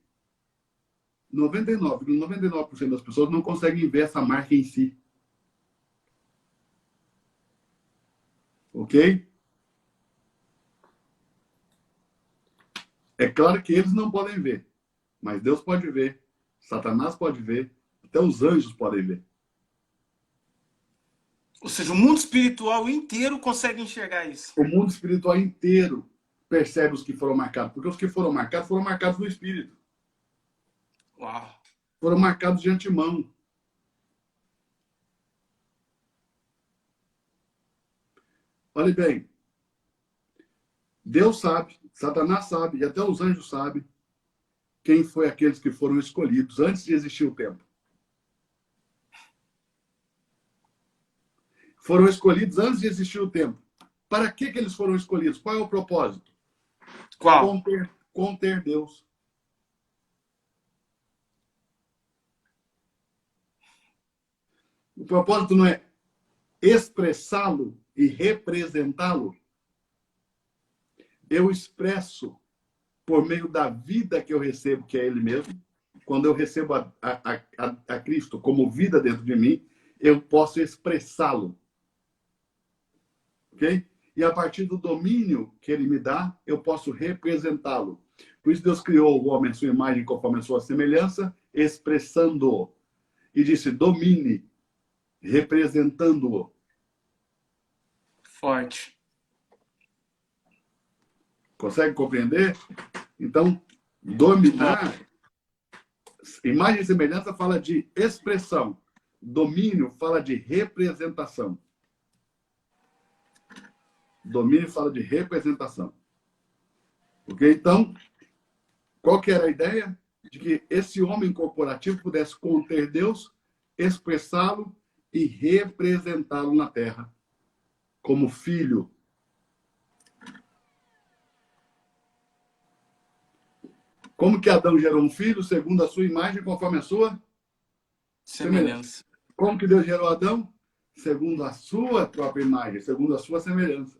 99,99% das pessoas não conseguem ver essa marca em si. Ok? É claro que eles não podem ver, mas Deus pode ver, Satanás pode ver, até os anjos podem ver. Ou seja, o mundo espiritual inteiro consegue enxergar isso. O mundo espiritual inteiro percebe os que foram marcados, porque os que foram marcados no espírito. Uau. Foram marcados de antemão. Olhe bem, Deus sabe, Satanás sabe, e até os anjos sabem quem foi aqueles que foram escolhidos antes de existir o tempo. Foram escolhidos antes de existir o tempo. Para que eles foram escolhidos? Qual é o propósito? Qual? Conter Deus. O propósito não é expressá-lo e representá-lo. Eu expresso por meio da vida que eu recebo, que é Ele mesmo. Quando eu recebo a Cristo como vida dentro de mim, eu posso expressá-lo. Ok? E a partir do domínio que Ele me dá, eu posso representá-lo. Por isso Deus criou o homem à sua imagem, conforme a sua semelhança, expressando-o. E disse, domine, representando-o. Forte. Consegue compreender? Então, dominar, imagem e semelhança fala de expressão. Domínio fala de representação. Domínio fala de representação. Ok? Então, qual que era a ideia? De que esse homem corporativo pudesse conter Deus, expressá-lo e representá-lo na terra como filho. Como que Adão gerou um filho? Segundo a sua imagem, conforme a sua semelhança. Como que Deus gerou Adão? Segundo a sua própria imagem, segundo a sua semelhança.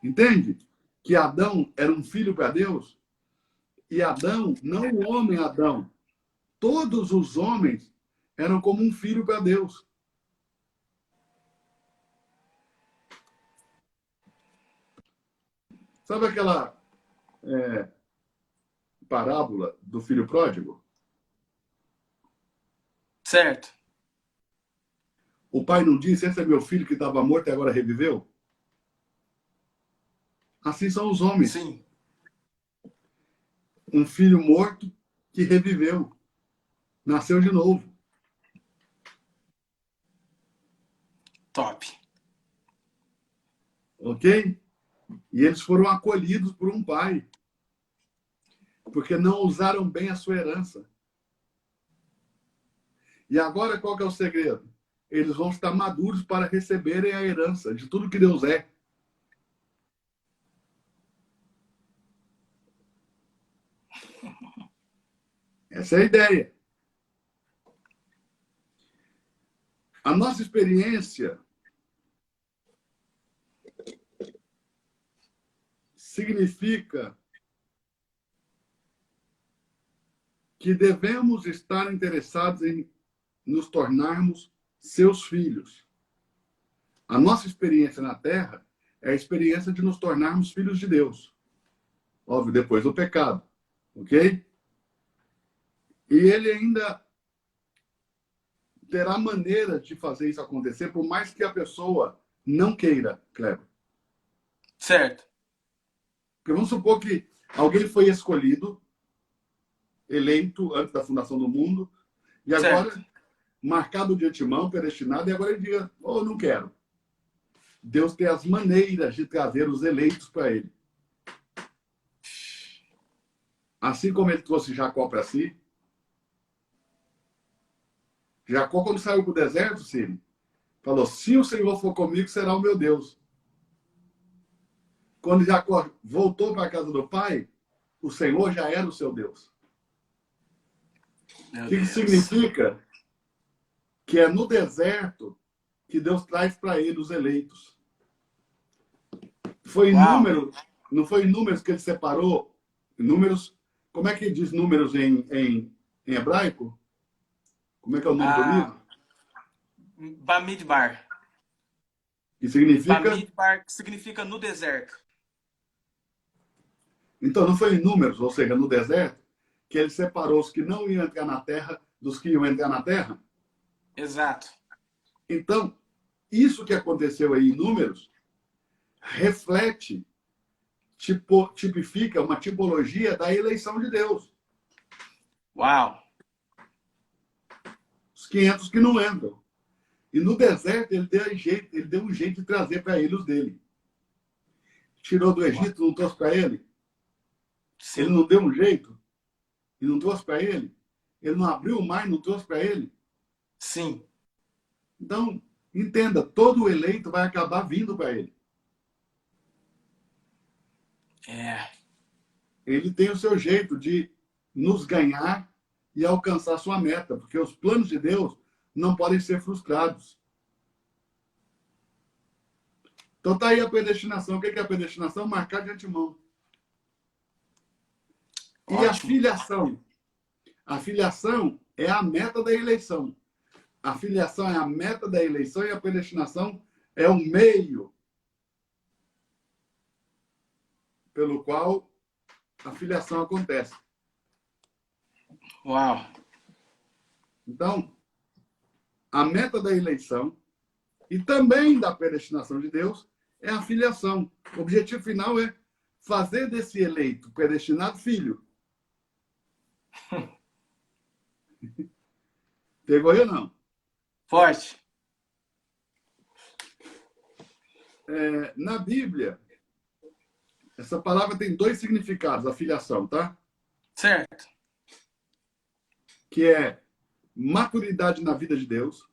Entende? Que Adão era um filho para Deus. E Adão, não o homem Adão. Todos os homens eram como um filho para Deus. Sabe aquela parábola do filho pródigo? Certo. O pai não disse, esse é meu filho que estava morto e agora reviveu? Assim são os homens. Sim. Um filho morto que reviveu. Nasceu de novo. Top. Ok? E eles foram acolhidos por um pai. Porque não usaram bem a sua herança. E agora qual que é o segredo? Eles vão estar maduros para receberem a herança de tudo que Deus é. Essa é a ideia. A nossa experiência significa que devemos estar interessados em nos tornarmos seus filhos. A nossa experiência na Terra é a experiência de nos tornarmos filhos de Deus. Óbvio, depois do pecado. Ok? E ele ainda terá maneira de fazer isso acontecer, por mais que a pessoa não queira, Kleber. Certo. Porque vamos supor que alguém foi escolhido, eleito antes da fundação do mundo, e agora, Certo. marcado de antemão, predestinado, e agora ele diga, oh, não quero. Deus tem as maneiras de trazer os eleitos para ele. Assim como ele trouxe Jacó para si. Jacó, quando saiu para o deserto, Cine, falou, se o Senhor for comigo, será o meu Deus. Quando Jacó voltou para a casa do pai, o Senhor já era o seu Deus. O que significa? Que é no deserto que Deus traz para ele os eleitos. Foi em números, não foi em números que ele separou? Números, como é que diz números em hebraico? Como é que é o nome do livro? Bamidbar. Que significa? Bamidbar, que significa no deserto. Então, não foi em números, ou seja, no deserto, que ele separou os que não iam entrar na terra dos que iam entrar na terra? Exato. Então, isso que aconteceu aí em números reflete, tipifica uma tipologia da eleição de Deus. Uau! Os 500 que não entram. E no deserto ele deu um jeito de trazer para ele os dele. Tirou do Egito, não trouxe para ele? Sim. Ele não deu um jeito e não trouxe para ele? Ele não abriu o mar e não trouxe para ele? Sim. Então, entenda, todo o eleito vai acabar vindo para ele. É. Ele tem o seu jeito de nos ganhar e alcançar sua meta, porque os planos de Deus não podem ser frustrados. Então tá aí a predestinação. O que é a predestinação? Marcar de antemão. Ótimo. E a filiação? A filiação é a meta da eleição. A filiação é a meta da eleição e a predestinação é o meio pelo qual a filiação acontece. Uau! Então, a meta da eleição e também da predestinação de Deus é a filiação. O objetivo final é fazer desse eleito predestinado filho. Pegou aí ou não? Forte. Na Bíblia, essa palavra tem dois significados, a filiação, tá? Certo. Que é maturidade na vida de Deus.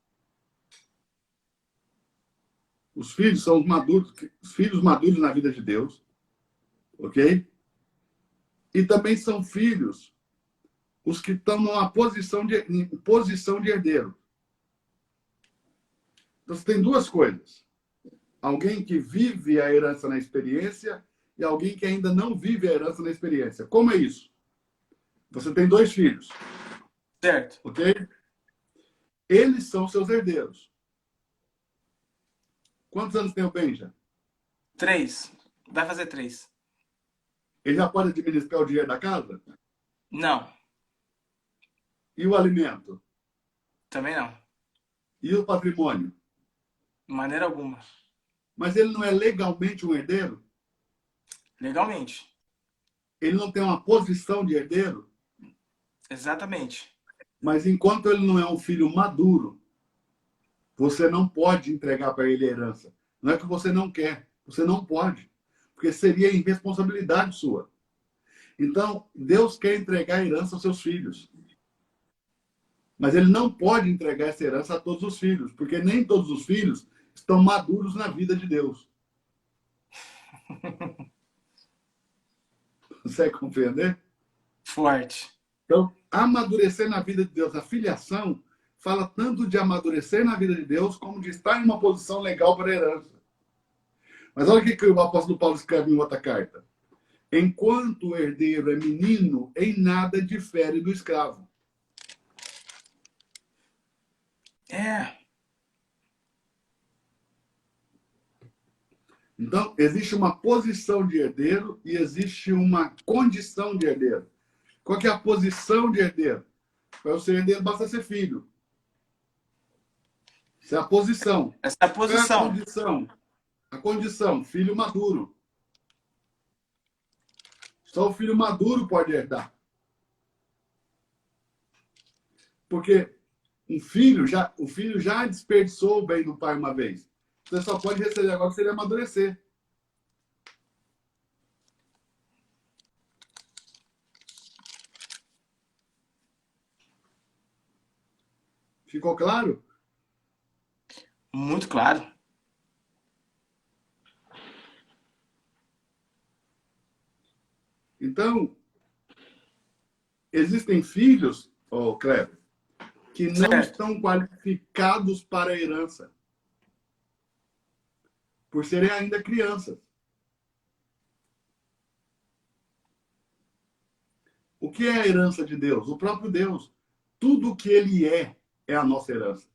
Os filhos são os filhos maduros na vida de Deus. Ok? E também são filhos os que estão em posição de herdeiro. Então, você tem duas coisas. Alguém que vive a herança na experiência e alguém que ainda não vive a herança na experiência. Como é isso? Você tem dois filhos. Certo. Ok? Eles são seus herdeiros. Quantos anos tem o Benja? 3. Vai fazer 3. Ele já pode administrar o dinheiro da casa? Não. E o alimento? Também não. E o patrimônio? De maneira alguma. Mas ele não é legalmente um herdeiro? Legalmente. Ele não tem uma posição de herdeiro? Exatamente. Mas enquanto ele não é um filho maduro, você não pode entregar para ele a herança. Não é que você não quer, você não pode. Porque seria irresponsabilidade sua. Então, Deus quer entregar a herança aos seus filhos. Mas ele não pode entregar essa herança a todos os filhos, porque nem todos os filhos estão maduros na vida de Deus. Consegue compreender? Forte. Então, amadurecer na vida de Deus, a filiação, fala tanto de amadurecer na vida de Deus, como de estar em uma posição legal para a herança. Mas olha o que o apóstolo Paulo escreve em outra carta. Enquanto o herdeiro é menino, em nada difere do escravo. Então, existe uma posição de herdeiro e existe uma condição de herdeiro. Qual que é a posição de herdeiro? Para eu ser herdeiro, basta ser filho. Essa é a posição. Essa é a Qual é a posição. condição? A condição, filho maduro. Só o filho maduro pode herdar. Porque o filho já desperdiçou o bem do pai uma vez. Você só pode receber agora se ele amadurecer. Ficou claro? Muito claro. Então, existem filhos, Cleber, que não Certo. estão qualificados para a herança, por serem ainda crianças. O que é a herança de Deus? O próprio Deus. Tudo o que ele é a nossa herança.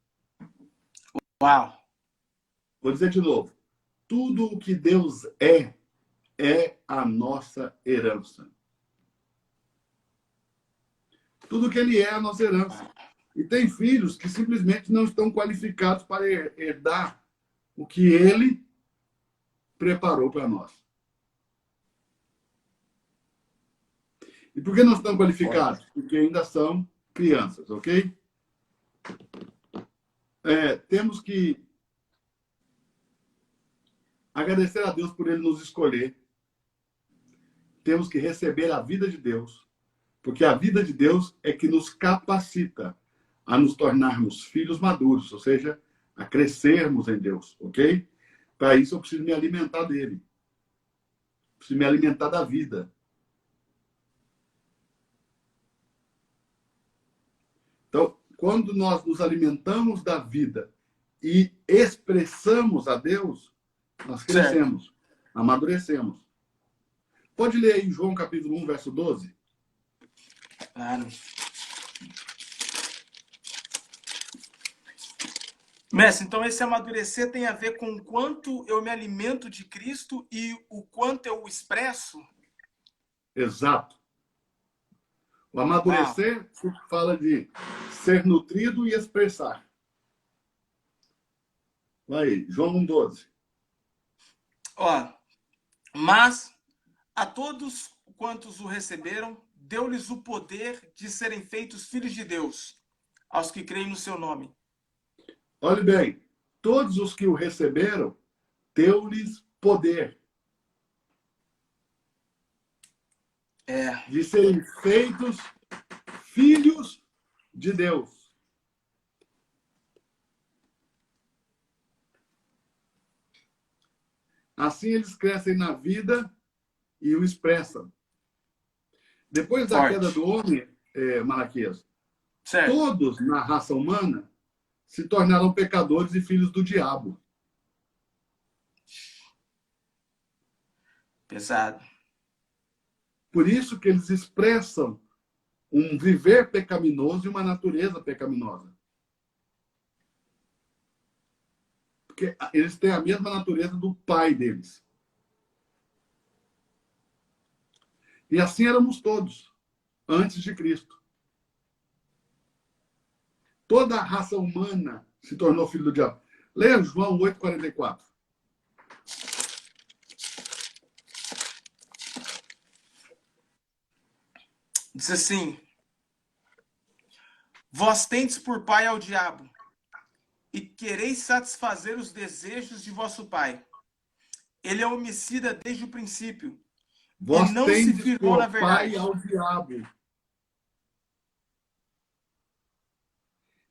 Uau. Vou dizer de novo. Tudo o que Deus é a nossa herança. Tudo o que ele é a nossa herança. E tem filhos que simplesmente não estão qualificados para herdar o que ele preparou para nós. E por que não estão qualificados? Porque ainda são crianças, ok? Temos que agradecer a Deus por ele nos escolher. Temos que receber a vida de Deus, porque a vida de Deus é que nos capacita a nos tornarmos filhos maduros, ou seja, a crescermos em Deus, ok? Para isso eu preciso me alimentar dele. Preciso me alimentar da vida. Então, quando nós nos alimentamos da vida e expressamos a Deus, nós crescemos, amadurecemos. Pode ler aí João capítulo 1, verso 12? Claro. Mestre, então esse amadurecer tem a ver com o quanto eu me alimento de Cristo e o quanto eu o expresso? Exato. O amadurecer fala de ser nutrido e expressar. Vai aí, João 1,12. Ó, mas a todos quantos o receberam, deu-lhes o poder de serem feitos filhos de Deus, aos que creem no seu nome. Olhe bem, todos os que o receberam, deu-lhes poder de serem feitos filhos de Deus. Assim eles crescem na vida e o expressam. Depois da queda do homem, Malaquias, todos na raça humana se tornaram pecadores e filhos do diabo. Pesado. Por isso que eles expressam um viver pecaminoso e uma natureza pecaminosa. Porque eles têm a mesma natureza do pai deles. E assim éramos todos, antes de Cristo. Toda a raça humana se tornou filho do diabo. Leia João 8,44. Diz assim: vós tendes por pai ao diabo, e quereis satisfazer os desejos de vosso pai. Ele é homicida desde o princípio, Vós e não se tendes firmou por na verdade. pai ao diabo.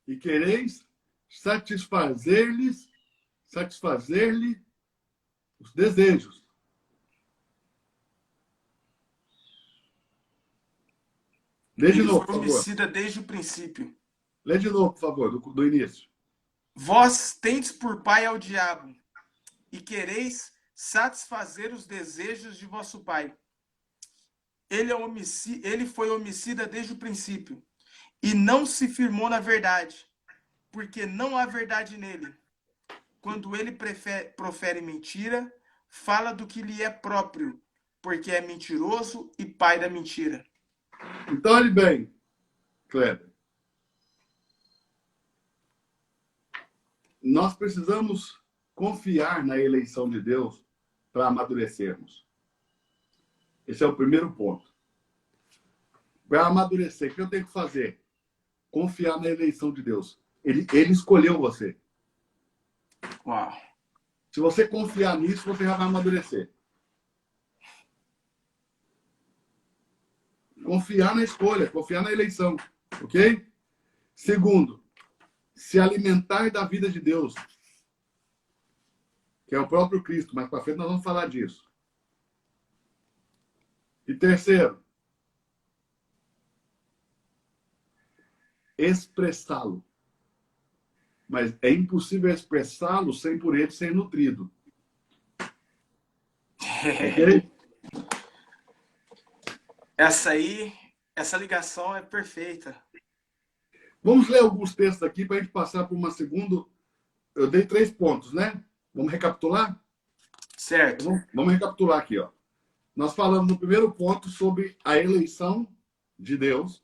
E quereis satisfazer-lhe os desejos. Lê de Ele novo, foi por favor. homicida desde o princípio. Lê de novo, por favor, do início. Vós tendes por pai ao diabo, e quereis satisfazer os desejos de vosso pai. Ele foi homicida desde o princípio, e não se firmou na verdade, porque não há verdade nele. Quando ele profere mentira, fala do que lhe é próprio, porque é mentiroso e pai da mentira. Então, olhe bem, Kleber. Nós precisamos confiar na eleição de Deus para amadurecermos. Esse é o primeiro ponto. Para amadurecer, o que eu tenho que fazer? Confiar na eleição de Deus. Ele escolheu você. Uau. Se você confiar nisso, você já vai amadurecer. Confiar na escolha, confiar na eleição. Ok? Segundo, se alimentar da vida de Deus, que é o próprio Cristo. Mais para frente nós vamos falar disso. E terceiro, expressá-lo. Mas é impossível expressá-lo sem por ele ser nutrido. Ok? Essa ligação é perfeita. Vamos ler alguns textos aqui para a gente passar por uma segunda. Eu dei 3 pontos, né? Vamos recapitular? Certo. Vamos recapitular aqui, ó. Nós falamos no primeiro ponto sobre a eleição de Deus.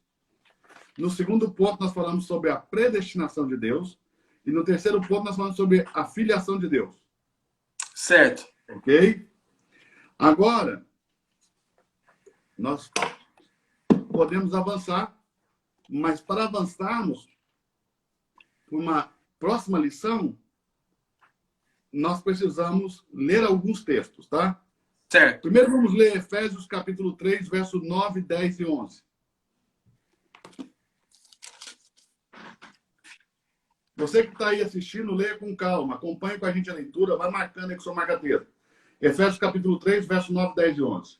No segundo ponto, nós falamos sobre a predestinação de Deus. E no terceiro ponto, nós falamos sobre a filiação de Deus. Certo. Ok? Agora, nós podemos avançar, mas para avançarmos para uma próxima lição, nós precisamos ler alguns textos, tá? Certo. Primeiro vamos ler Efésios capítulo 3, verso 9, 10 e 11. Você que está aí assistindo, leia com calma, acompanhe com a gente a leitura, vai marcando aí com sua marcateira. Efésios capítulo 3, verso 9, 10 e 11.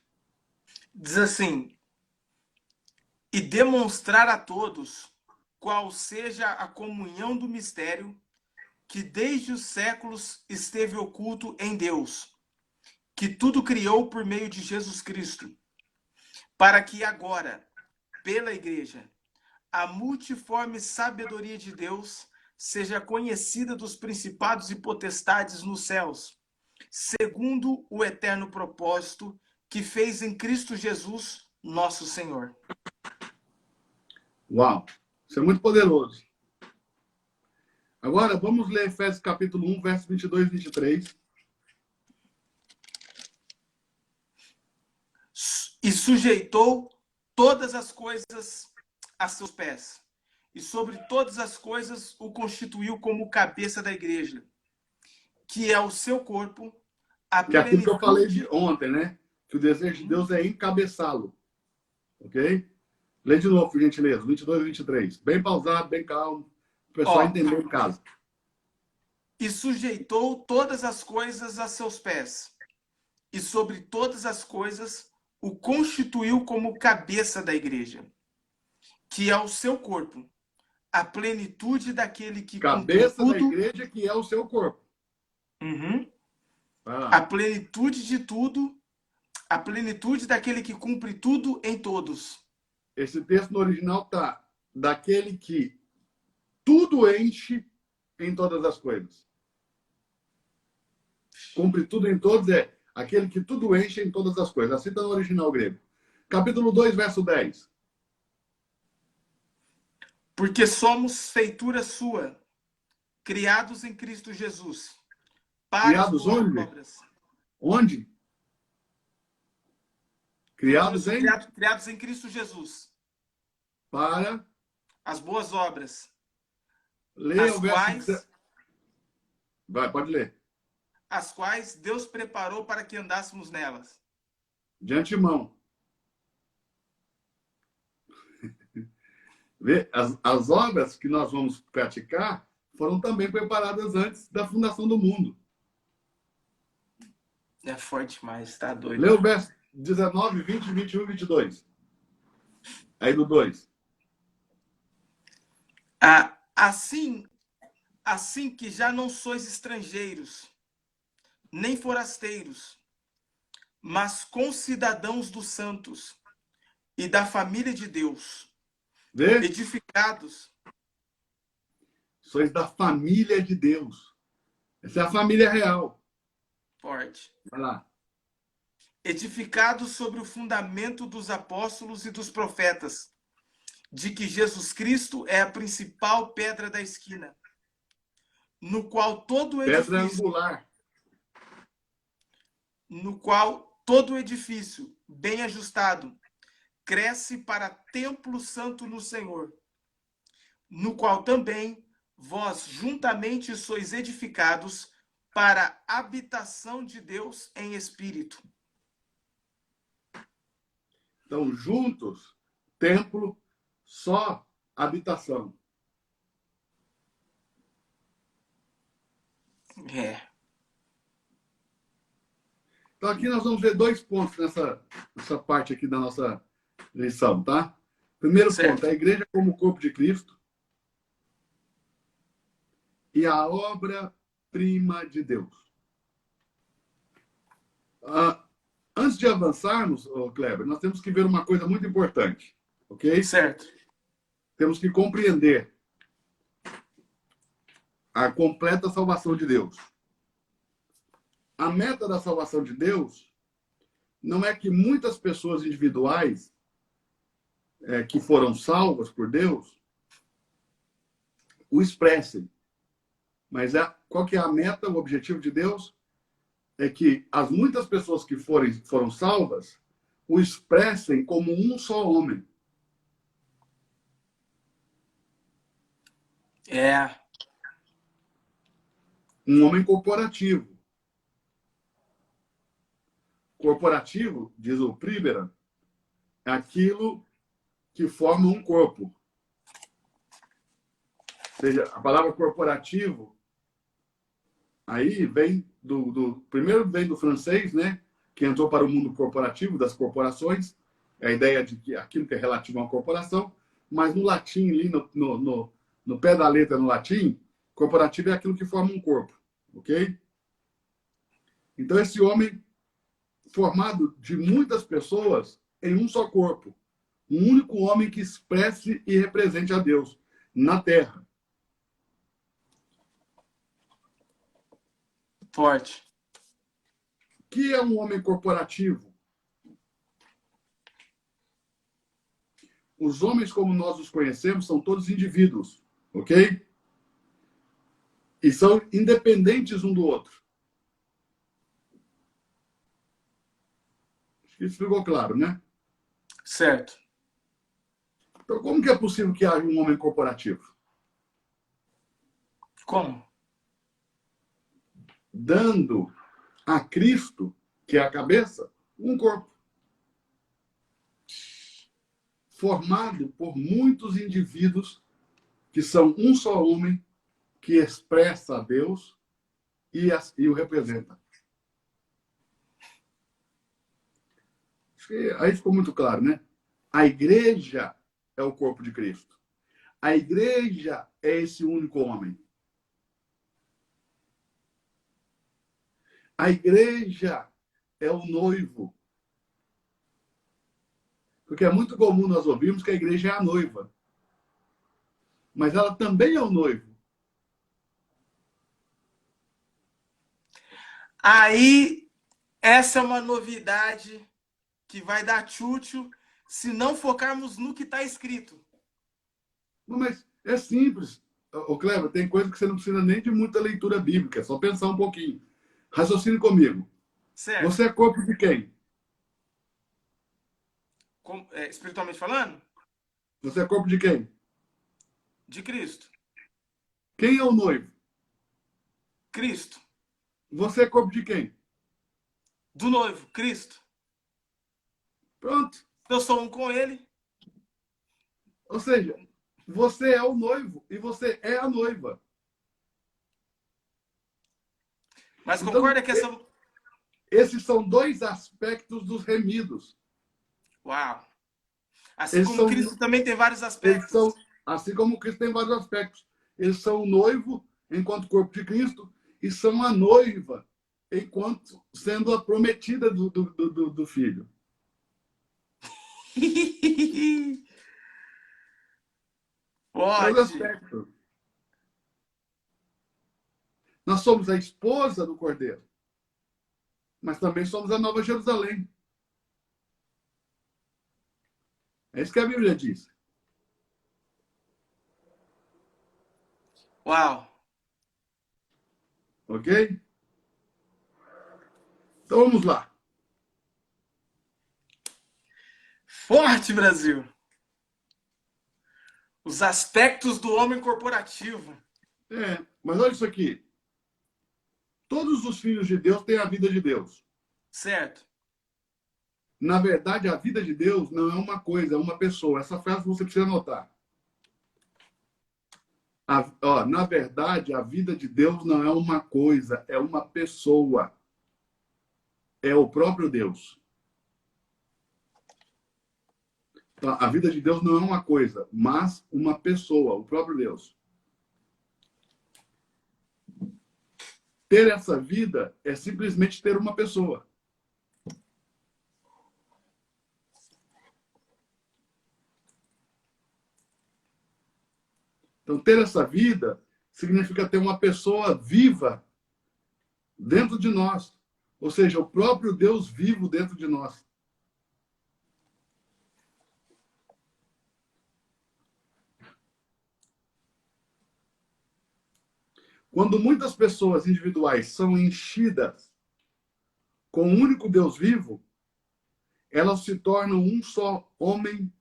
Diz assim: e demonstrar a todos qual seja a comunhão do mistério que desde os séculos esteve oculto em Deus, que tudo criou por meio de Jesus Cristo, para que agora, pela Igreja, a multiforme sabedoria de Deus seja conhecida dos principados e potestades nos céus, segundo o eterno propósito que fez em Cristo Jesus, nosso Senhor. Uau! Isso é muito poderoso. Agora, vamos ler Efésios capítulo 1, verso 22 e 23. E sujeitou todas as coisas a seus pés, e sobre todas as coisas o constituiu como cabeça da igreja, que é o seu corpo, a Que é aquilo que eu falei plenitude... de ontem, né? Que o desejo de Deus é encabeçá-lo. Ok? Lê de novo, por gentileza, 22 e 23. Bem pausado, bem calmo. O pessoal entender em casa. E sujeitou todas as coisas a seus pés, e sobre todas as coisas o constituiu como cabeça da igreja, que é o seu corpo, a plenitude daquele que Cabeça cumpre da tudo. igreja que é o seu corpo. Uhum. Vai lá. A plenitude de tudo, a plenitude daquele que cumpre tudo em todos. Esse texto no original tá daquele que tudo enche em todas as coisas. Cumpre tudo em todos é aquele que tudo enche em todas as coisas. Assim está no original grego. Capítulo 2, verso 10. Porque somos feitura sua, criados em Cristo Jesus, para Criados as boas onde? obras. Onde? Criados em? Criados em Cristo Jesus, Para. as boas obras, Leia as o verso. quais, Vai, pode ler. as quais Deus preparou para que andássemos nelas. De antemão. Vê? As obras que nós vamos praticar foram também preparadas antes da fundação do mundo. É forte demais, tá doido. Lê o verso 19, 20, 21 e 22. Aí do 2. Assim que já não sois estrangeiros, nem forasteiros, mas concidadãos dos santos e da família de Deus, Vê? edificados. Sois da família de Deus. Essa é a família real. Forte. Vai lá. Edificados sobre o fundamento dos apóstolos e dos profetas, de que Jesus Cristo é a principal pedra da esquina, no qual todo Pedra edifício, angular. bem ajustado, cresce para templo santo no Senhor, no qual também vós juntamente sois edificados para a habitação de Deus em espírito. Então, juntos, templo, só habitação. Então, aqui nós vamos ver 2 pontos nessa parte aqui da nossa lição, tá? Primeiro Certo. ponto, a igreja como corpo de Cristo e a obra-prima de Deus. Antes de avançarmos, Kleber, nós temos que ver uma coisa muito importante, ok? Certo. Temos que compreender a completa salvação de Deus. A meta da salvação de Deus não é que muitas pessoas individuais que foram salvas por Deus o expressem. Mas qual que é a meta, o objetivo de Deus? É que as muitas pessoas que foram salvas o expressem como um só homem. Um homem corporativo. Corporativo, diz o Príbera, é aquilo que forma um corpo. Ou seja, a palavra corporativo aí vem primeiro vem do francês, né, que entrou para o mundo corporativo das corporações, a ideia de que aquilo que é relativo a uma corporação, mas no latim ali no pé da letra no latim, corporativo é aquilo que forma um corpo, ok? Então esse homem formado de muitas pessoas em um só corpo, um único homem que expresse e represente a Deus na terra. Forte. O que é um homem corporativo? Os homens, como nós os conhecemos, são todos indivíduos, ok? E são independentes um do outro. Acho que isso ficou claro, né? Certo. Então, como que é possível que haja um homem corporativo? Como? Dando a Cristo, que é a cabeça, um corpo. Formado por muitos indivíduos que são um só homem que expressa a Deus e o representa. Acho que aí ficou muito claro, né? A igreja é o corpo de Cristo. A igreja é esse único homem. A igreja é o noivo. Porque é muito comum nós ouvirmos que a igreja é a noiva. Mas ela também é o noivo. Aí, essa é uma novidade que vai dar tchutchu se não focarmos no que está escrito. Não, mas é simples. Ô, Cleber, tem coisa que você não precisa nem de muita leitura bíblica, é só pensar um pouquinho. Raciocine comigo. Certo. Você é corpo de quem? Espiritualmente falando? Você é corpo de quem? De Cristo. Quem é o noivo? Cristo. Você é corpo de quem? Do noivo, Cristo. Pronto. Eu sou um com ele. Ou seja, você é o noivo e você é a noiva. Mas Então, concorda que essa... Esses são 2 aspectos dos remidos. Uau! Assim como Cristo também tem vários aspectos. Assim como Cristo tem vários aspectos. Eles são o noivo, enquanto corpo de Cristo, e são a noiva, enquanto sendo a prometida do filho. Vários Pode. aspectos. Nós somos a esposa do Cordeiro, mas também somos a Nova Jerusalém. É isso que a Bíblia diz. Uau. Ok? Então vamos lá. Forte, Brasil. Os aspectos do homem corporativo. Mas olha isso aqui. Todos os filhos de Deus têm a vida de Deus. Certo. Na verdade, a vida de Deus não é uma coisa, é uma pessoa. Essa frase você precisa anotar. Na verdade, a vida de Deus não é uma coisa, é uma pessoa. É o próprio Deus. Então, a vida de Deus não é uma coisa, mas uma pessoa, o próprio Deus. Ter essa vida é simplesmente ter uma pessoa. Então, ter essa vida significa ter uma pessoa viva dentro de nós. Ou seja, o próprio Deus vivo dentro de nós. Quando muitas pessoas individuais são enchidas com o único Deus vivo, elas se tornam um só homem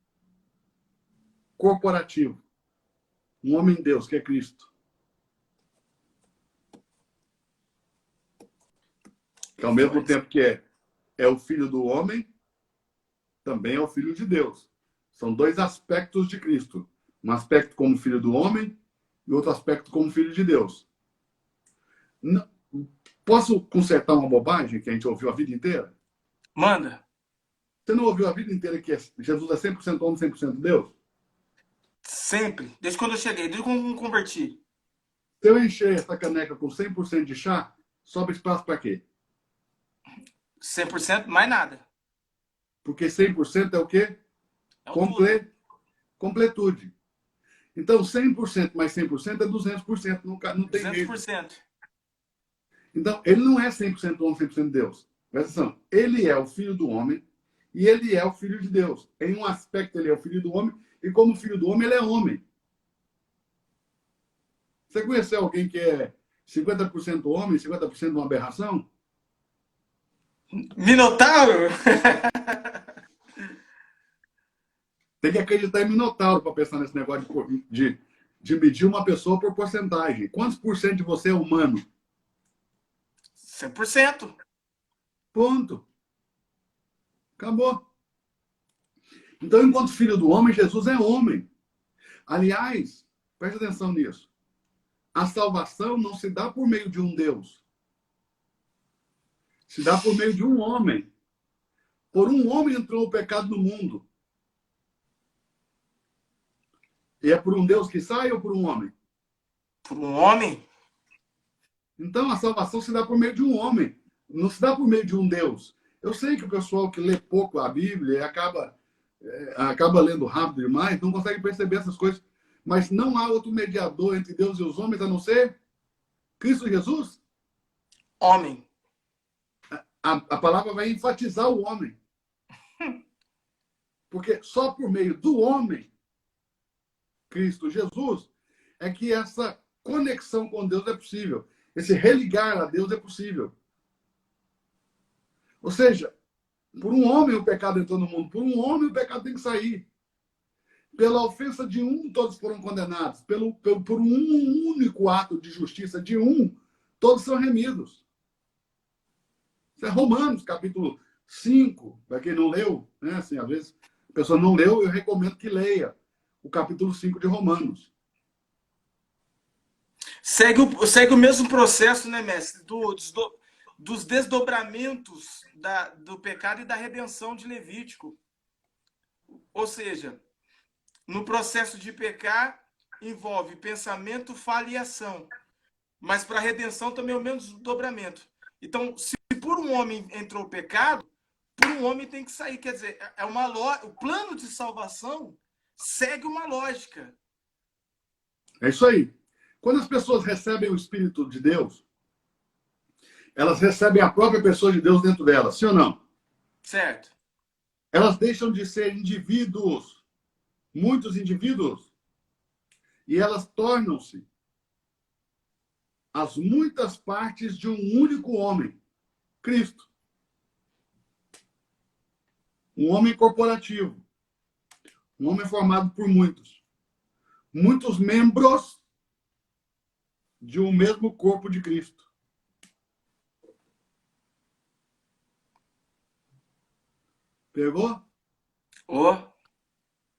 corporativo. Um homem-Deus, que é Cristo. Que ao mesmo tempo que é o filho do homem, também é o filho de Deus. São dois aspectos de Cristo. Um aspecto como filho do homem e outro aspecto como filho de Deus. Não, posso consertar uma bobagem que a gente ouviu a vida inteira? Manda. Você não ouviu a vida inteira que Jesus é 100% homem, 100% Deus? Sempre. Desde quando eu cheguei, desde quando eu me converti. Se eu encher essa caneca com 100% de chá, sobra espaço para quê? 100%, mais nada. Porque 100% é o quê? É o tudo. Completude. Então, 100% mais 100% é 200%. Não tem jeito. 200%. Então, ele não é 100% homem, 100% Deus. Presta atenção. Ele é o filho do homem e ele é o filho de Deus. Em um aspecto, ele é o filho do homem e como filho do homem, ele é homem. Você conheceu alguém que é 50% homem, 50% uma aberração? Minotauro? Tem que acreditar em Minotauro para pensar nesse negócio de medir uma pessoa por porcentagem. Quantos por cento de você é humano? 100%. Ponto. Acabou. Então, enquanto filho do homem, Jesus é homem. Aliás, preste atenção nisso. A salvação não se dá por meio de um Deus. Se dá por meio de um homem. Por um homem entrou o pecado no mundo. E é por um Deus que sai ou por um homem? Por um homem? Então, a salvação se dá por meio de um homem. Não se dá por meio de um Deus. Eu sei que o pessoal que lê pouco a Bíblia acaba lendo rápido demais, não consegue perceber essas coisas. Mas não há outro mediador entre Deus e os homens a não ser Cristo Jesus. Homem. A palavra vai enfatizar o homem. Porque só por meio do homem, Cristo Jesus, é que essa conexão com Deus é possível. Esse religar a Deus é possível. Ou seja, por um homem o pecado entrou no mundo. Por um homem o pecado tem que sair. Pela ofensa de um, todos foram condenados. Por um único ato de justiça de um, todos são remidos. Isso é Romanos, capítulo 5. Para quem não leu, né? Assim, às vezes a pessoa não leu, eu recomendo que leia o capítulo 5 de Romanos. Segue o mesmo processo, né, mestre? Dos desdobramentos do pecado e da redenção de Levítico. Ou seja, no processo de pecar, envolve pensamento, fala e ação. Mas para a redenção também é o mesmo desdobramento. Então, se por um homem entrou o pecado, por um homem tem que sair. Quer dizer, o plano de salvação segue uma lógica. É isso aí. Quando as pessoas recebem o Espírito de Deus, elas recebem a própria pessoa de Deus dentro delas, sim ou não? Certo. Elas deixam de ser indivíduos, muitos indivíduos, e elas tornam-se as muitas partes de um único homem, Cristo. Um homem corporativo, um homem formado por muitos. Muitos membros de um mesmo corpo de Cristo. Pegou? Oh.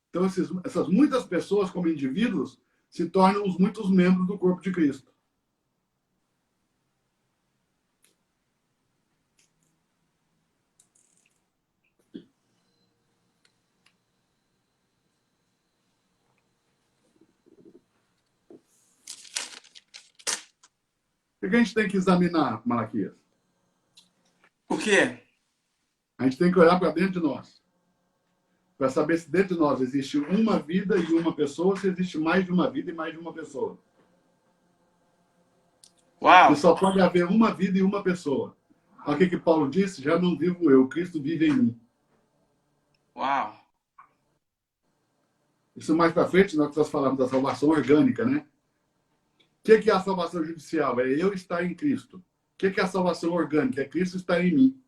Então, essas muitas pessoas, como indivíduos, se tornam os muitos membros do corpo de Cristo. O que a gente tem que examinar, Malaquias? O quê? A gente tem que olhar para dentro de nós. Para saber se dentro de nós existe uma vida e uma pessoa, se existe mais de uma vida e mais de uma pessoa. Uau! E só pode haver uma vida e uma pessoa. Olha o que Paulo disse: já não vivo eu, Cristo vive em mim. Uau! Isso mais para frente, nós falamos da salvação orgânica, né? O que é a salvação judicial? É eu estar em Cristo. O que é a salvação orgânica? É Cristo estar em mim.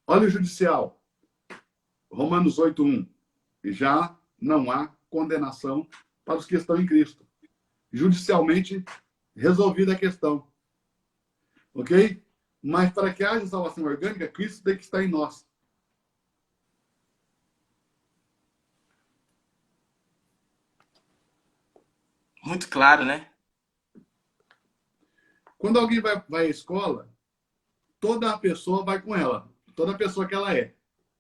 Olha o judicial. Romanos 8:1. Já não há condenação para os que estão em Cristo. Judicialmente resolvida a questão. Ok? Mas para que haja salvação orgânica, Cristo tem que estar em nós. Muito claro, né? Quando alguém vai à escola, toda a pessoa vai com ela. Toda a pessoa que ela é,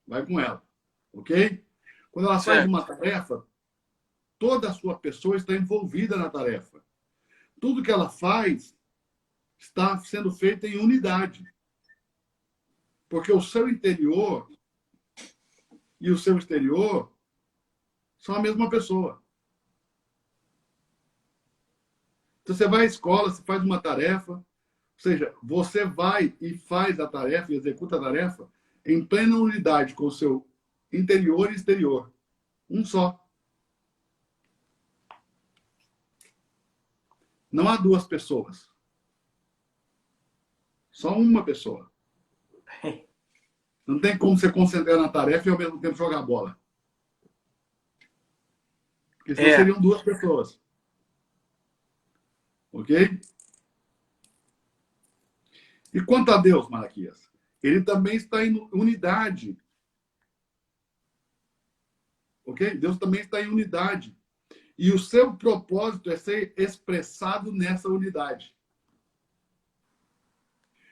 vai com ela. Ok? Quando ela faz uma tarefa, toda a sua pessoa está envolvida na tarefa. Tudo que ela faz está sendo feito em unidade. Porque o seu interior e o seu exterior são a mesma pessoa. Então, você vai à escola, você faz uma tarefa, ou seja, você vai e faz a tarefa, e executa a tarefa em plena unidade com o seu interior e exterior. Um só. Não há duas pessoas. Só uma pessoa. Não tem como você concentrar na tarefa e ao mesmo tempo jogar bola. Porque senão seriam duas pessoas. Ok? E quanto a Deus, Malaquias? Ele também está em unidade. Ok? Deus também está em unidade. E o seu propósito é ser expressado nessa unidade.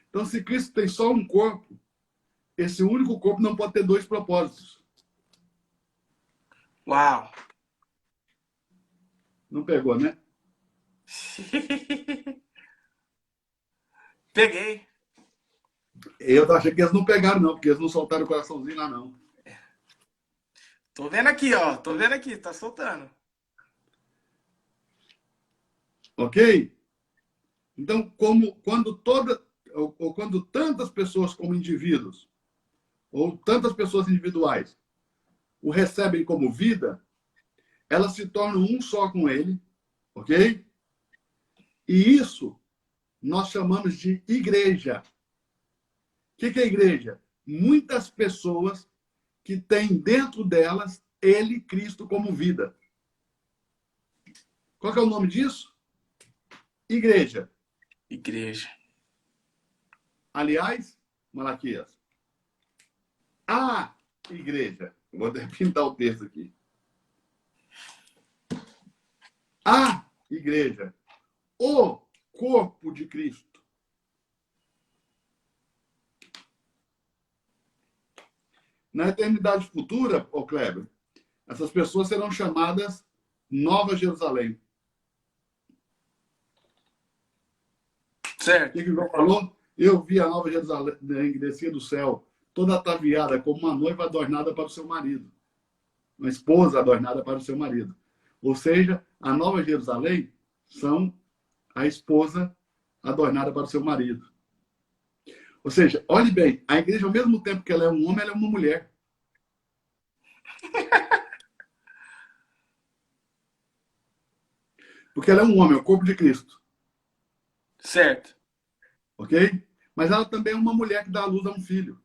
Então, se Cristo tem só um corpo, esse único corpo não pode ter dois propósitos. Uau! Não pegou, né? Peguei. Eu achei que eles não pegaram, não, porque eles não soltaram o coraçãozinho lá, não. Tô vendo aqui, ó. Tô vendo aqui, tá soltando. Ok? Então, quando tantas pessoas como indivíduos, ou tantas pessoas individuais, o recebem como vida, elas se tornam um só com ele, ok? E isso nós chamamos de igreja. O que é igreja? Muitas pessoas que têm dentro delas ele, Cristo, como vida. Qual que é o nome disso? Igreja. Igreja. Aliás, Malaquias, a igreja. Eu vou pintar o texto aqui. A igreja. O corpo de Cristo. Na eternidade futura, ô Kleber, essas pessoas serão chamadas Nova Jerusalém. Certo. O que o João falou? Eu vi a Nova Jerusalém que descia do céu, toda ataviada como uma noiva adornada para o seu marido. Uma esposa adornada para o seu marido. Ou seja, a Nova Jerusalém são a esposa adornada para o seu marido. Ou seja, olhe bem, a igreja, ao mesmo tempo que ela é um homem, ela é uma mulher. Porque ela é um homem, é o corpo de Cristo. Certo. Ok? Mas ela também é uma mulher que dá à luz a um filho.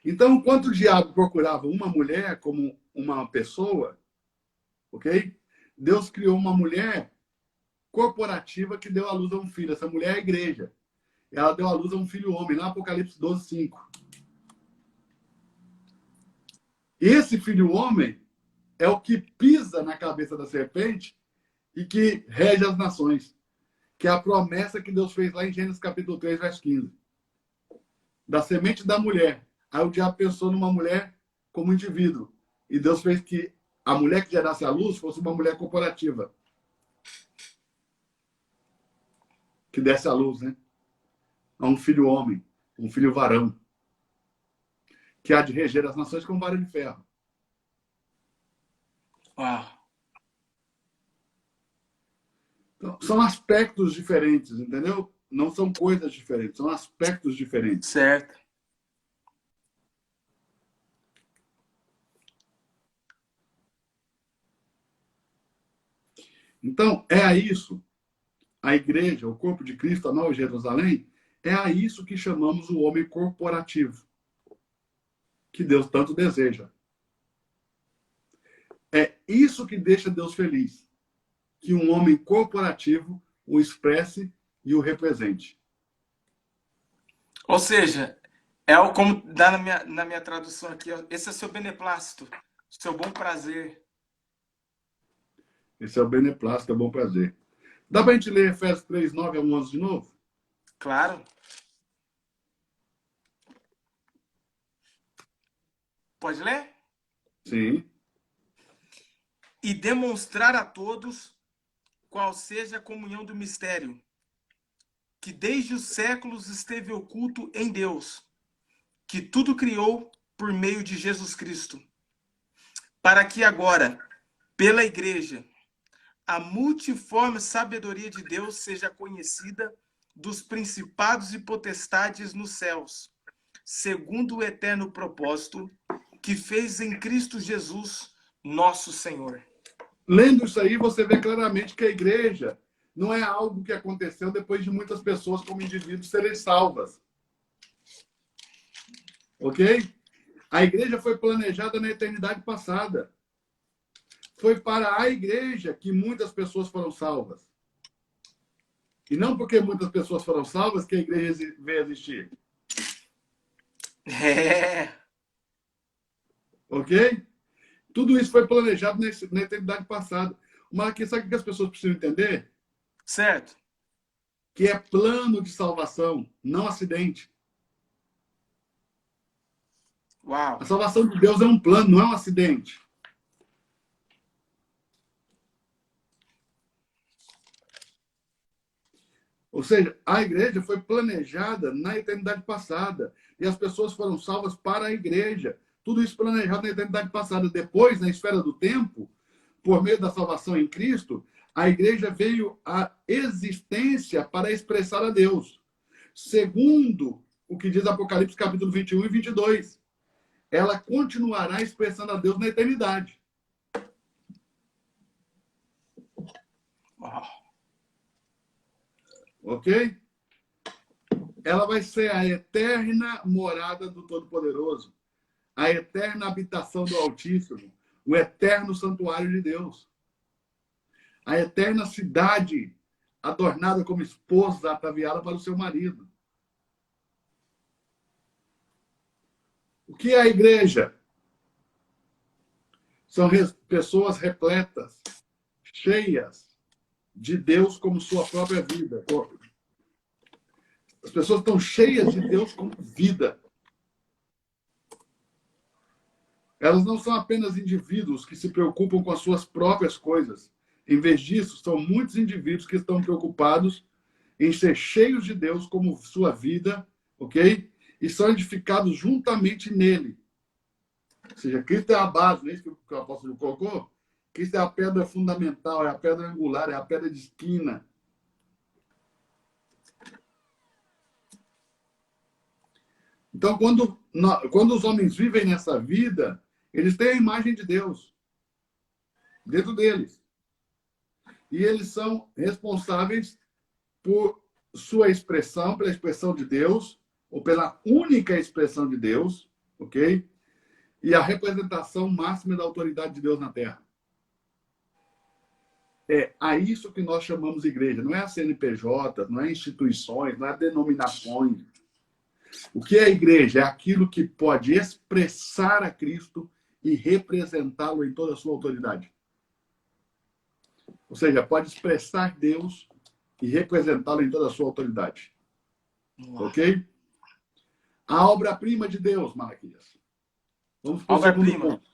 Então, enquanto o diabo procurava uma mulher como uma pessoa, ok? Deus criou uma mulher corporativa que deu à luz a um filho. Essa mulher é a igreja. Ela deu à luz a um filho homem, lá no Apocalipse 12, 5. Esse filho homem é o que pisa na cabeça da serpente e que rege as nações. Que é a promessa que Deus fez lá em Gênesis capítulo 3, verso 15. Da semente da mulher. Aí o diabo pensou numa mulher como indivíduo. E Deus fez que a mulher que gerasse a luz fosse uma mulher corporativa. Que desse a luz, né? A um filho homem, um filho varão. Que há de reger as nações com vara de ferro. Uau. Então, são aspectos diferentes, entendeu? Não são coisas diferentes, são aspectos diferentes. Certo. Então, é a isso, a igreja, o corpo de Cristo, a Nova Jerusalém, é a isso que chamamos o homem corporativo, que Deus tanto deseja. É isso que deixa Deus feliz, que um homem corporativo o expresse e o represente. Ou seja, é o como dá na minha tradução aqui, ó, esse é seu beneplácito, seu bom prazer. Esse é o beneplácito, é o bom prazer. Dá para a gente ler Efésios 3, 9 a 11 de novo? Claro. Pode ler? Sim. E demonstrar a todos qual seja a comunhão do mistério, que desde os séculos esteve oculto em Deus, que tudo criou por meio de Jesus Cristo, para que agora, pela Igreja, a multiforme sabedoria de Deus seja conhecida dos principados e potestades nos céus, segundo o eterno propósito que fez em Cristo Jesus, nosso Senhor. Lendo isso aí, você vê claramente que a igreja não é algo que aconteceu depois de muitas pessoas como indivíduos serem salvas. Ok? A igreja foi planejada na eternidade passada. Foi para a igreja que muitas pessoas foram salvas. E não porque muitas pessoas foram salvas que a igreja veio existir. É. Ok? Tudo isso foi planejado na eternidade passada. Mas sabe o que as pessoas precisam entender? Certo. Que é plano de salvação, não acidente. Uau. A salvação de Deus é um plano, não é um acidente. Ou seja, a igreja foi planejada na eternidade passada. E as pessoas foram salvas para a igreja. Tudo isso planejado na eternidade passada. Depois, na esfera do tempo, por meio da salvação em Cristo, a igreja veio à existência para expressar a Deus. Segundo o que diz Apocalipse capítulo 21 e 22. Ela continuará expressando a Deus na eternidade. Uau. Ok? Ela vai ser a eterna morada do Todo-Poderoso, a eterna habitação do Altíssimo, o eterno santuário de Deus, a eterna cidade adornada como esposa ataviada para o seu marido. O que é a igreja? São pessoas repletas, cheias de Deus como sua própria vida. As pessoas estão cheias de Deus como vida. Elas não são apenas indivíduos que se preocupam com as suas próprias coisas. Em vez disso, são muitos indivíduos que estão preocupados em ser cheios de Deus como sua vida, ok? E são edificados juntamente nele. Ou seja, Cristo é a base, não é isso que o apóstolo colocou? Cristo é a pedra fundamental, é a pedra angular, é a pedra de esquina. Então, quando os homens vivem nessa vida, eles têm a imagem de Deus dentro deles. E eles são responsáveis por sua expressão, pela expressão de Deus, ou pela única expressão de Deus, ok? E a representação máxima da autoridade de Deus na Terra. É a isso que nós chamamos de igreja. Não é a CNPJ, não é instituições, não é denominações. O que é a igreja? É aquilo que pode expressar a Cristo e representá-lo em toda a sua autoridade. Ou seja, pode expressar Deus e representá-lo em toda a sua autoridade. Ok? A obra-prima de Deus, Malaquias. Vamos para o segundo ponto.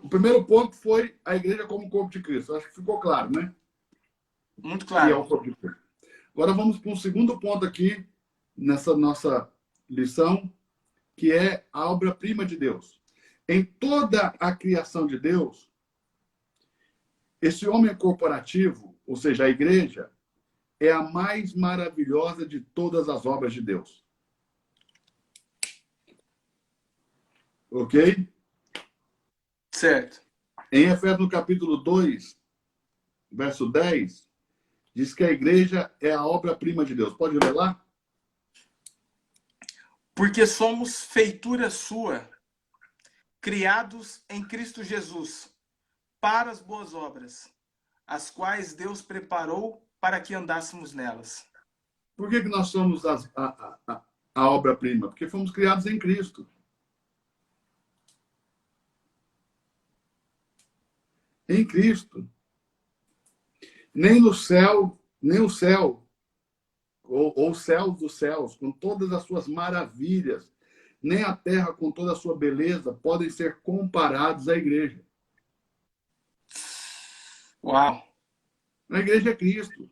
O primeiro ponto foi a igreja como corpo de Cristo. Acho que ficou claro, né? Muito claro. Que é o corpo de Cristo. Agora vamos para um segundo ponto aqui, nessa nossa lição, que é a obra-prima de Deus. Em toda a criação de Deus, esse homem corporativo, ou seja, a igreja, é a mais maravilhosa de todas as obras de Deus. Ok? Certo. Em Efésios, no capítulo 2, verso 10, diz que a igreja é a obra-prima de Deus. Pode ler lá? Porque somos feitura sua, criados em Cristo Jesus, para as boas obras, as quais Deus preparou para que andássemos nelas. Por que nós somos a obra-prima? Porque fomos criados em Cristo. Em Cristo. Nem no céu, nem o céu, ou os céus dos céus, com todas as suas maravilhas, nem a terra com toda a sua beleza, podem ser comparados à igreja. Uau! A igreja é Cristo.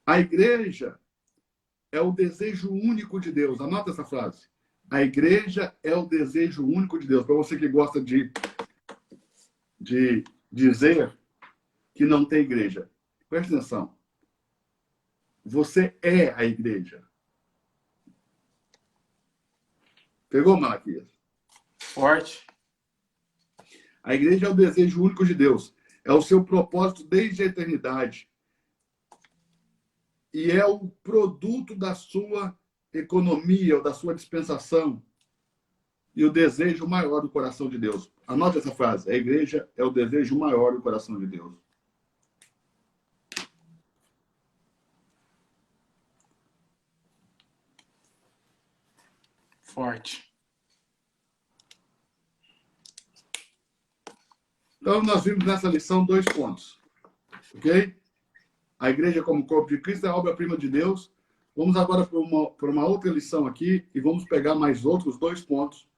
A igreja é o desejo único de Deus. Anota essa frase. A igreja é o desejo único de Deus. Para você que gosta de dizer que não tem igreja. Presta atenção. Você é a igreja. Pegou, Malaquias? Forte. A igreja é o desejo único de Deus. É o seu propósito desde a eternidade. E é o produto da sua economia, ou da sua dispensação. E o desejo maior do coração de Deus. Anote essa frase. A igreja é o desejo maior do coração de Deus. Forte. Então, nós vimos nessa lição 2 pontos. Ok? A igreja como corpo de Cristo é a obra-prima de Deus. Vamos agora para uma outra lição aqui e vamos pegar mais outros 2 pontos.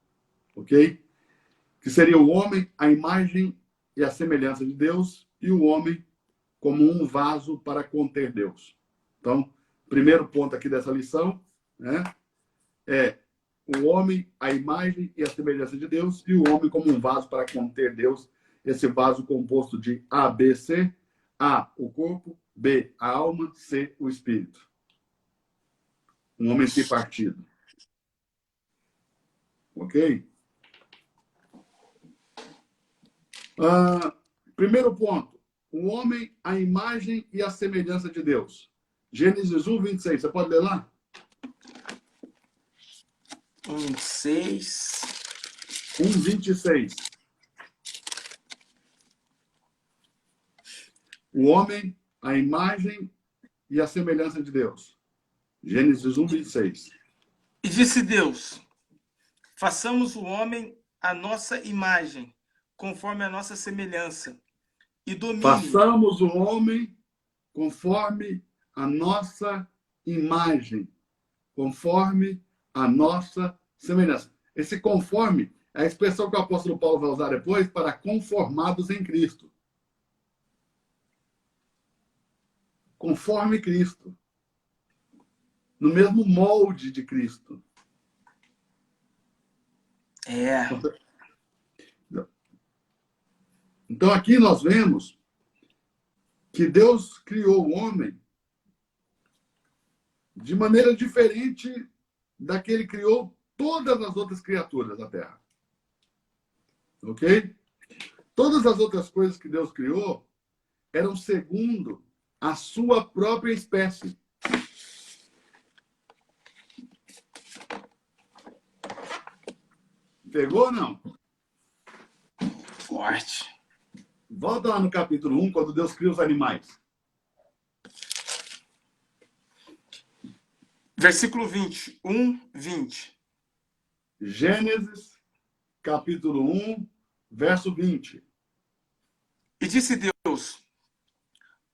Ok? Que seria o homem, a imagem e a semelhança de Deus, e o homem como um vaso para conter Deus. Então, primeiro ponto aqui dessa lição, né, é o homem, a imagem e a semelhança de Deus, e o homem como um vaso para conter Deus. Esse vaso composto de A, B, C. A, o corpo. B, a alma. C, o espírito. Um homem tripartido. Ok? Primeiro ponto. O homem, a imagem e a semelhança de Deus. Gênesis 1, 26. Você pode ler lá? 1:26. 1, 26. O homem, a imagem e a semelhança de Deus. Gênesis 1, 26. E disse Deus: façamos o homem à nossa imagem, conforme a nossa semelhança, e domine. Façamos o homem conforme a nossa imagem, conforme a nossa semelhança. Esse conforme é a expressão que o apóstolo Paulo vai usar depois para conformados em Cristo. Conforme Cristo. No mesmo molde de Cristo. Então aqui nós vemos que Deus criou o homem de maneira diferente da que ele criou todas as outras criaturas da Terra. Ok? Todas as outras coisas que Deus criou eram segundo a sua própria espécie. Pegou ou não? Forte. Volta lá no capítulo 1, quando Deus cria os animais. Versículo 20. 20. Gênesis, capítulo 1, verso 20. E disse Deus,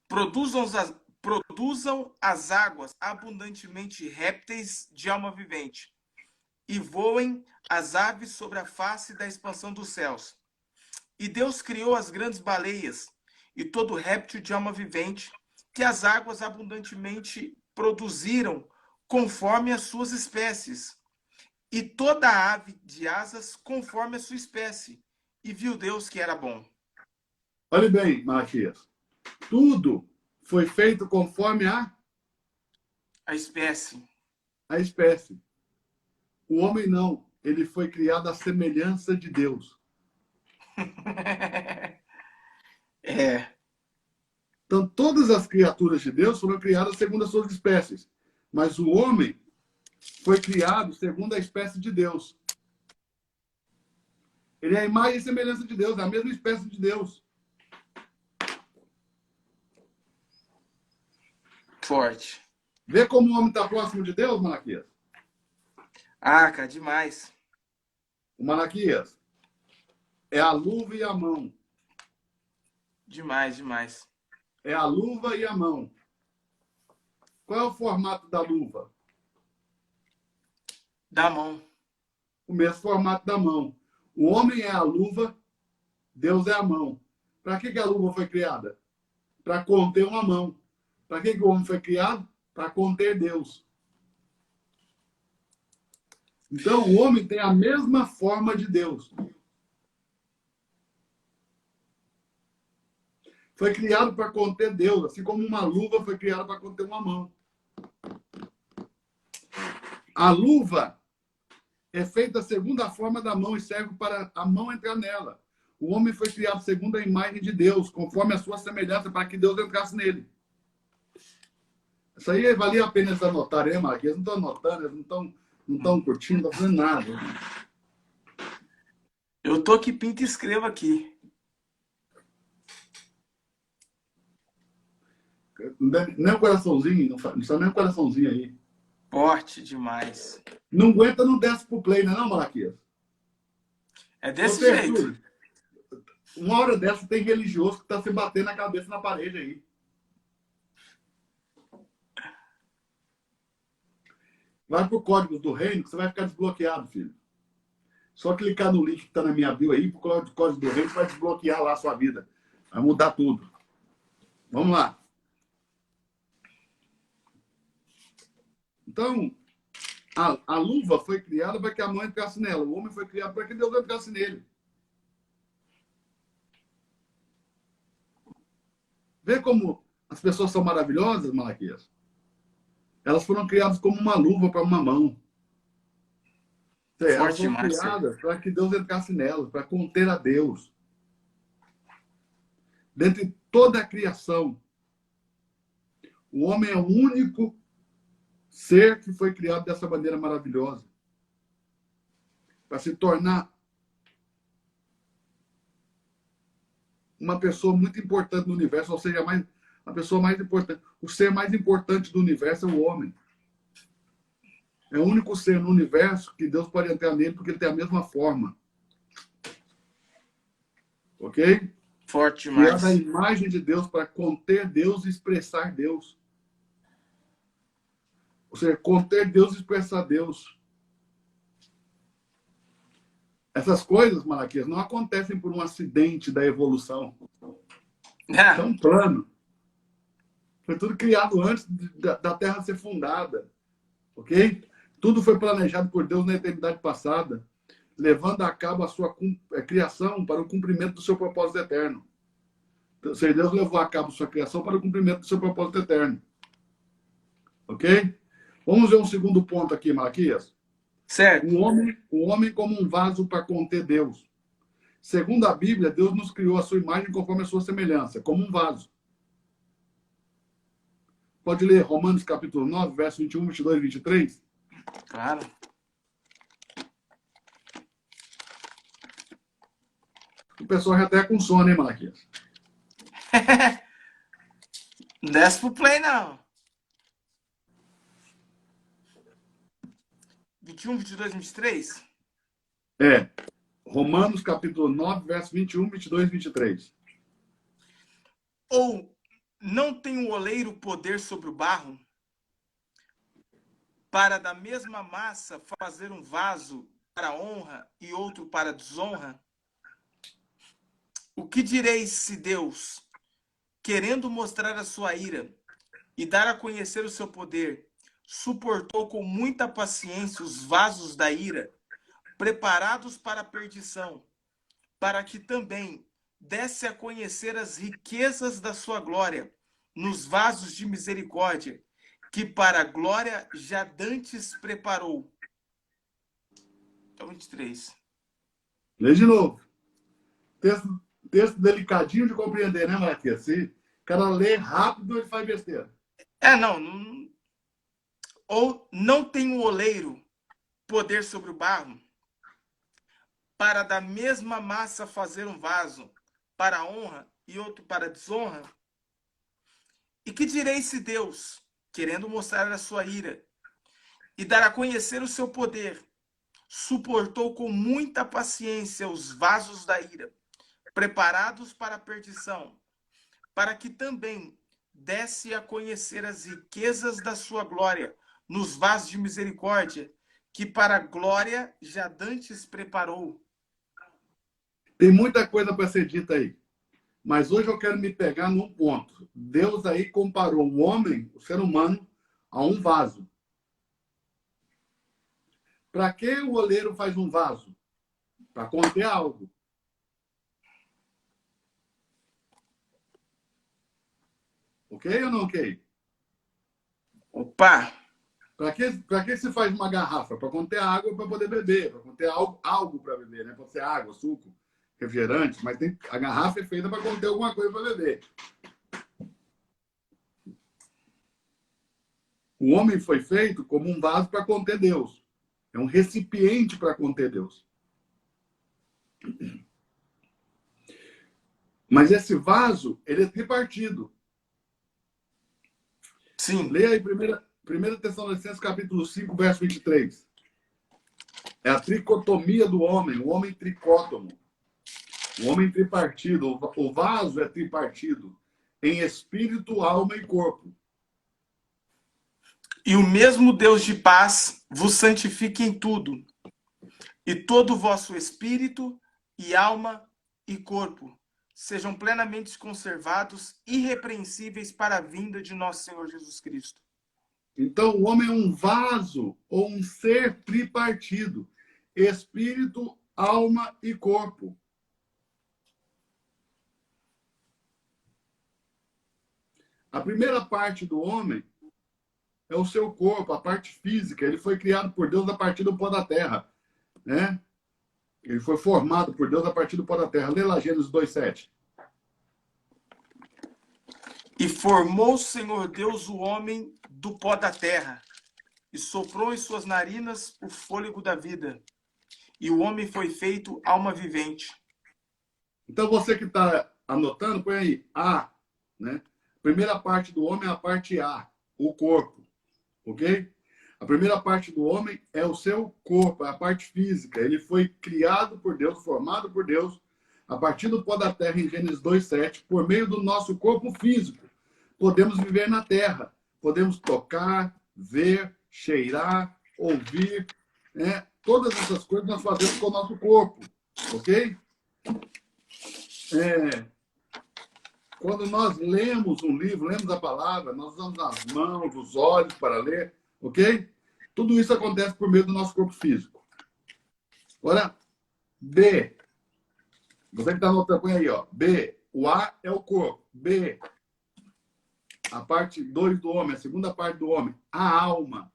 produzam as águas abundantemente répteis de alma vivente, e voem as aves sobre a face da expansão dos céus. E Deus criou as grandes baleias e todo réptil de alma vivente que as águas abundantemente produziram conforme as suas espécies, e toda ave de asas conforme a sua espécie. E viu Deus que era bom. Olhe bem, Malaquias. Tudo foi feito conforme a espécie. A espécie. O homem não. Ele foi criado à semelhança de Deus. Então, todas as criaturas de Deus foram criadas segundo as suas espécies. Mas o homem foi criado segundo a espécie de Deus. Ele é a imagem e semelhança de Deus, é a mesma espécie de Deus. Forte. Vê como o homem está próximo de Deus, Malaquias? Cara, demais. O Malaquias é a luva e a mão. Demais, demais. É a luva e a mão. Qual é o formato da luva? Da mão. O mesmo formato da mão. O homem é a luva, Deus é a mão. Para que a luva foi criada? Para conter uma mão. Para que o homem foi criado? Para conter Deus. Então, o homem tem a mesma forma de Deus. Foi criado para conter Deus, assim como uma luva foi criada para conter uma mão. A luva é feita segundo a forma da mão e serve para a mão entrar nela. O homem foi criado segundo a imagem de Deus, conforme a sua semelhança, para que Deus entrasse nele. Isso aí valia a pena eles anotarem, hein, Marquinhos? Eles não estão anotando, eles não estão curtindo, não estão fazendo nada. Eu tô que pinta e escrevo aqui. Nem um coraçãozinho, não precisa nem um coraçãozinho aí. Forte demais. Não aguenta, não desce pro play, não é não, Malaquias? É desse jeito. Júlio, uma hora dessa tem religioso que tá se batendo a cabeça na parede aí. Vai pro código do reino que você vai ficar desbloqueado, filho. Só clicar no link que tá na minha bio aí, pro código do reino, vai desbloquear lá a sua vida. Vai mudar tudo. Vamos lá. Então, a luva foi criada para que a mão entrasse nela. O homem foi criado para que Deus entrasse nele. Vê como as pessoas são maravilhosas, Malaquias? Elas foram criadas como uma luva para uma mão. Elas foram criadas para que Deus entrasse nelas, para conter a Deus. Dentre toda a criação, o homem é o único ser que foi criado dessa maneira maravilhosa. Para se tornar uma pessoa muito importante no universo, ou seja, a pessoa mais importante. O ser mais importante do universo é o homem. É o único ser no universo que Deus pode entrar nele porque ele tem a mesma forma. Ok? Forte demais. Criado a imagem de Deus para conter Deus e expressar Deus. Ou seja, conter Deus e expressar Deus. Essas coisas, Malaquias, não acontecem por um acidente da evolução. É um plano. Foi tudo criado antes da Terra ser fundada. Ok? Tudo foi planejado por Deus na eternidade passada, levando a cabo a sua criação para o cumprimento do seu propósito eterno. Então, Deus levou a cabo a sua criação para o cumprimento do seu propósito eterno. Ok? Vamos ver um segundo ponto aqui, Malaquias. Certo. O homem como um vaso para conter Deus. Segundo a Bíblia, Deus nos criou a sua imagem conforme a sua semelhança, como um vaso. Pode ler Romanos capítulo 9, verso 21, 22 e 23? Claro. O pessoal já está com sono, hein, Malaquias? Não desce pro play, não. 21, 22, 23? É. Romanos capítulo 9, verso 21, 22 e 23. Ou não tem o oleiro poder sobre o barro, para da mesma massa fazer um vaso para honra e outro para desonra? O que direis se Deus, querendo mostrar a sua ira e dar a conhecer o seu poder, suportou com muita paciência os vasos da ira, preparados para a perdição, para que também desse a conhecer as riquezas da sua glória nos vasos de misericórdia, que para a glória já dantes preparou. Então, 23. Lê de novo. Texto delicadinho de compreender, né, Malaquias? Se o cara lê rápido, ele faz besteira. Não. Ou não tem o oleiro poder sobre o barro, para da mesma massa fazer um vaso para honra e outro para desonra? E que direi se Deus, querendo mostrar a sua ira e dar a conhecer o seu poder, suportou com muita paciência os vasos da ira, preparados para a perdição, para que também desse a conhecer as riquezas da sua glória nos vasos de misericórdia, que para a glória já dantes preparou. Tem muita coisa para ser dita aí. Mas hoje eu quero me pegar num ponto. Deus aí comparou o homem, o ser humano, a um vaso. Para que o oleiro faz um vaso? Para conter algo. Ok ou não ok? Opa! Para que se faz uma garrafa? Para conter água para poder beber, para conter algo para beber, né? Pode ser água, suco, refrigerante, mas a garrafa é feita para conter alguma coisa para beber. O homem foi feito como um vaso para conter Deus. É um recipiente para conter Deus. Mas esse vaso, ele é tripartido. Sim. Leia aí 1 Tessalonicenses capítulo 5, verso 23. É a tricotomia do homem, o homem tricótomo. O homem tripartido. O vaso é tripartido em espírito, alma e corpo. E o mesmo Deus de paz vos santifique em tudo, e todo o vosso espírito e alma e corpo sejam plenamente conservados, irrepreensíveis para a vinda de nosso Senhor Jesus Cristo. Então, o homem é um vaso ou um ser tripartido. Espírito, alma e corpo. A primeira parte do homem é o seu corpo, a parte física. Ele foi criado por Deus a partir do pó da terra, né? Ele foi formado por Deus a partir do pó da terra. Lê lá Gênesis 2:7. E formou o Senhor Deus o homem do pó da terra, e soprou em suas narinas o fôlego da vida. E o homem foi feito alma vivente. Então, você que está anotando, põe aí A, né? A primeira parte do homem é a parte A, o corpo, ok? A primeira parte do homem é o seu corpo, é a parte física. Ele foi criado por Deus, formado por Deus, a partir do pó da terra, em Gênesis 2:7, por meio do nosso corpo físico. Podemos viver na terra, podemos tocar, ver, cheirar, ouvir, né? todas essas coisas nós fazemos com o nosso corpo, ok? Quando nós lemos um livro, lemos a palavra, nós usamos as mãos, os olhos para ler, ok? Tudo isso acontece por meio do nosso corpo físico. Agora, B. Você que está anotando, põe aí, ó. B. O A é o corpo. B. A parte 2 do homem, a segunda parte do homem. A alma.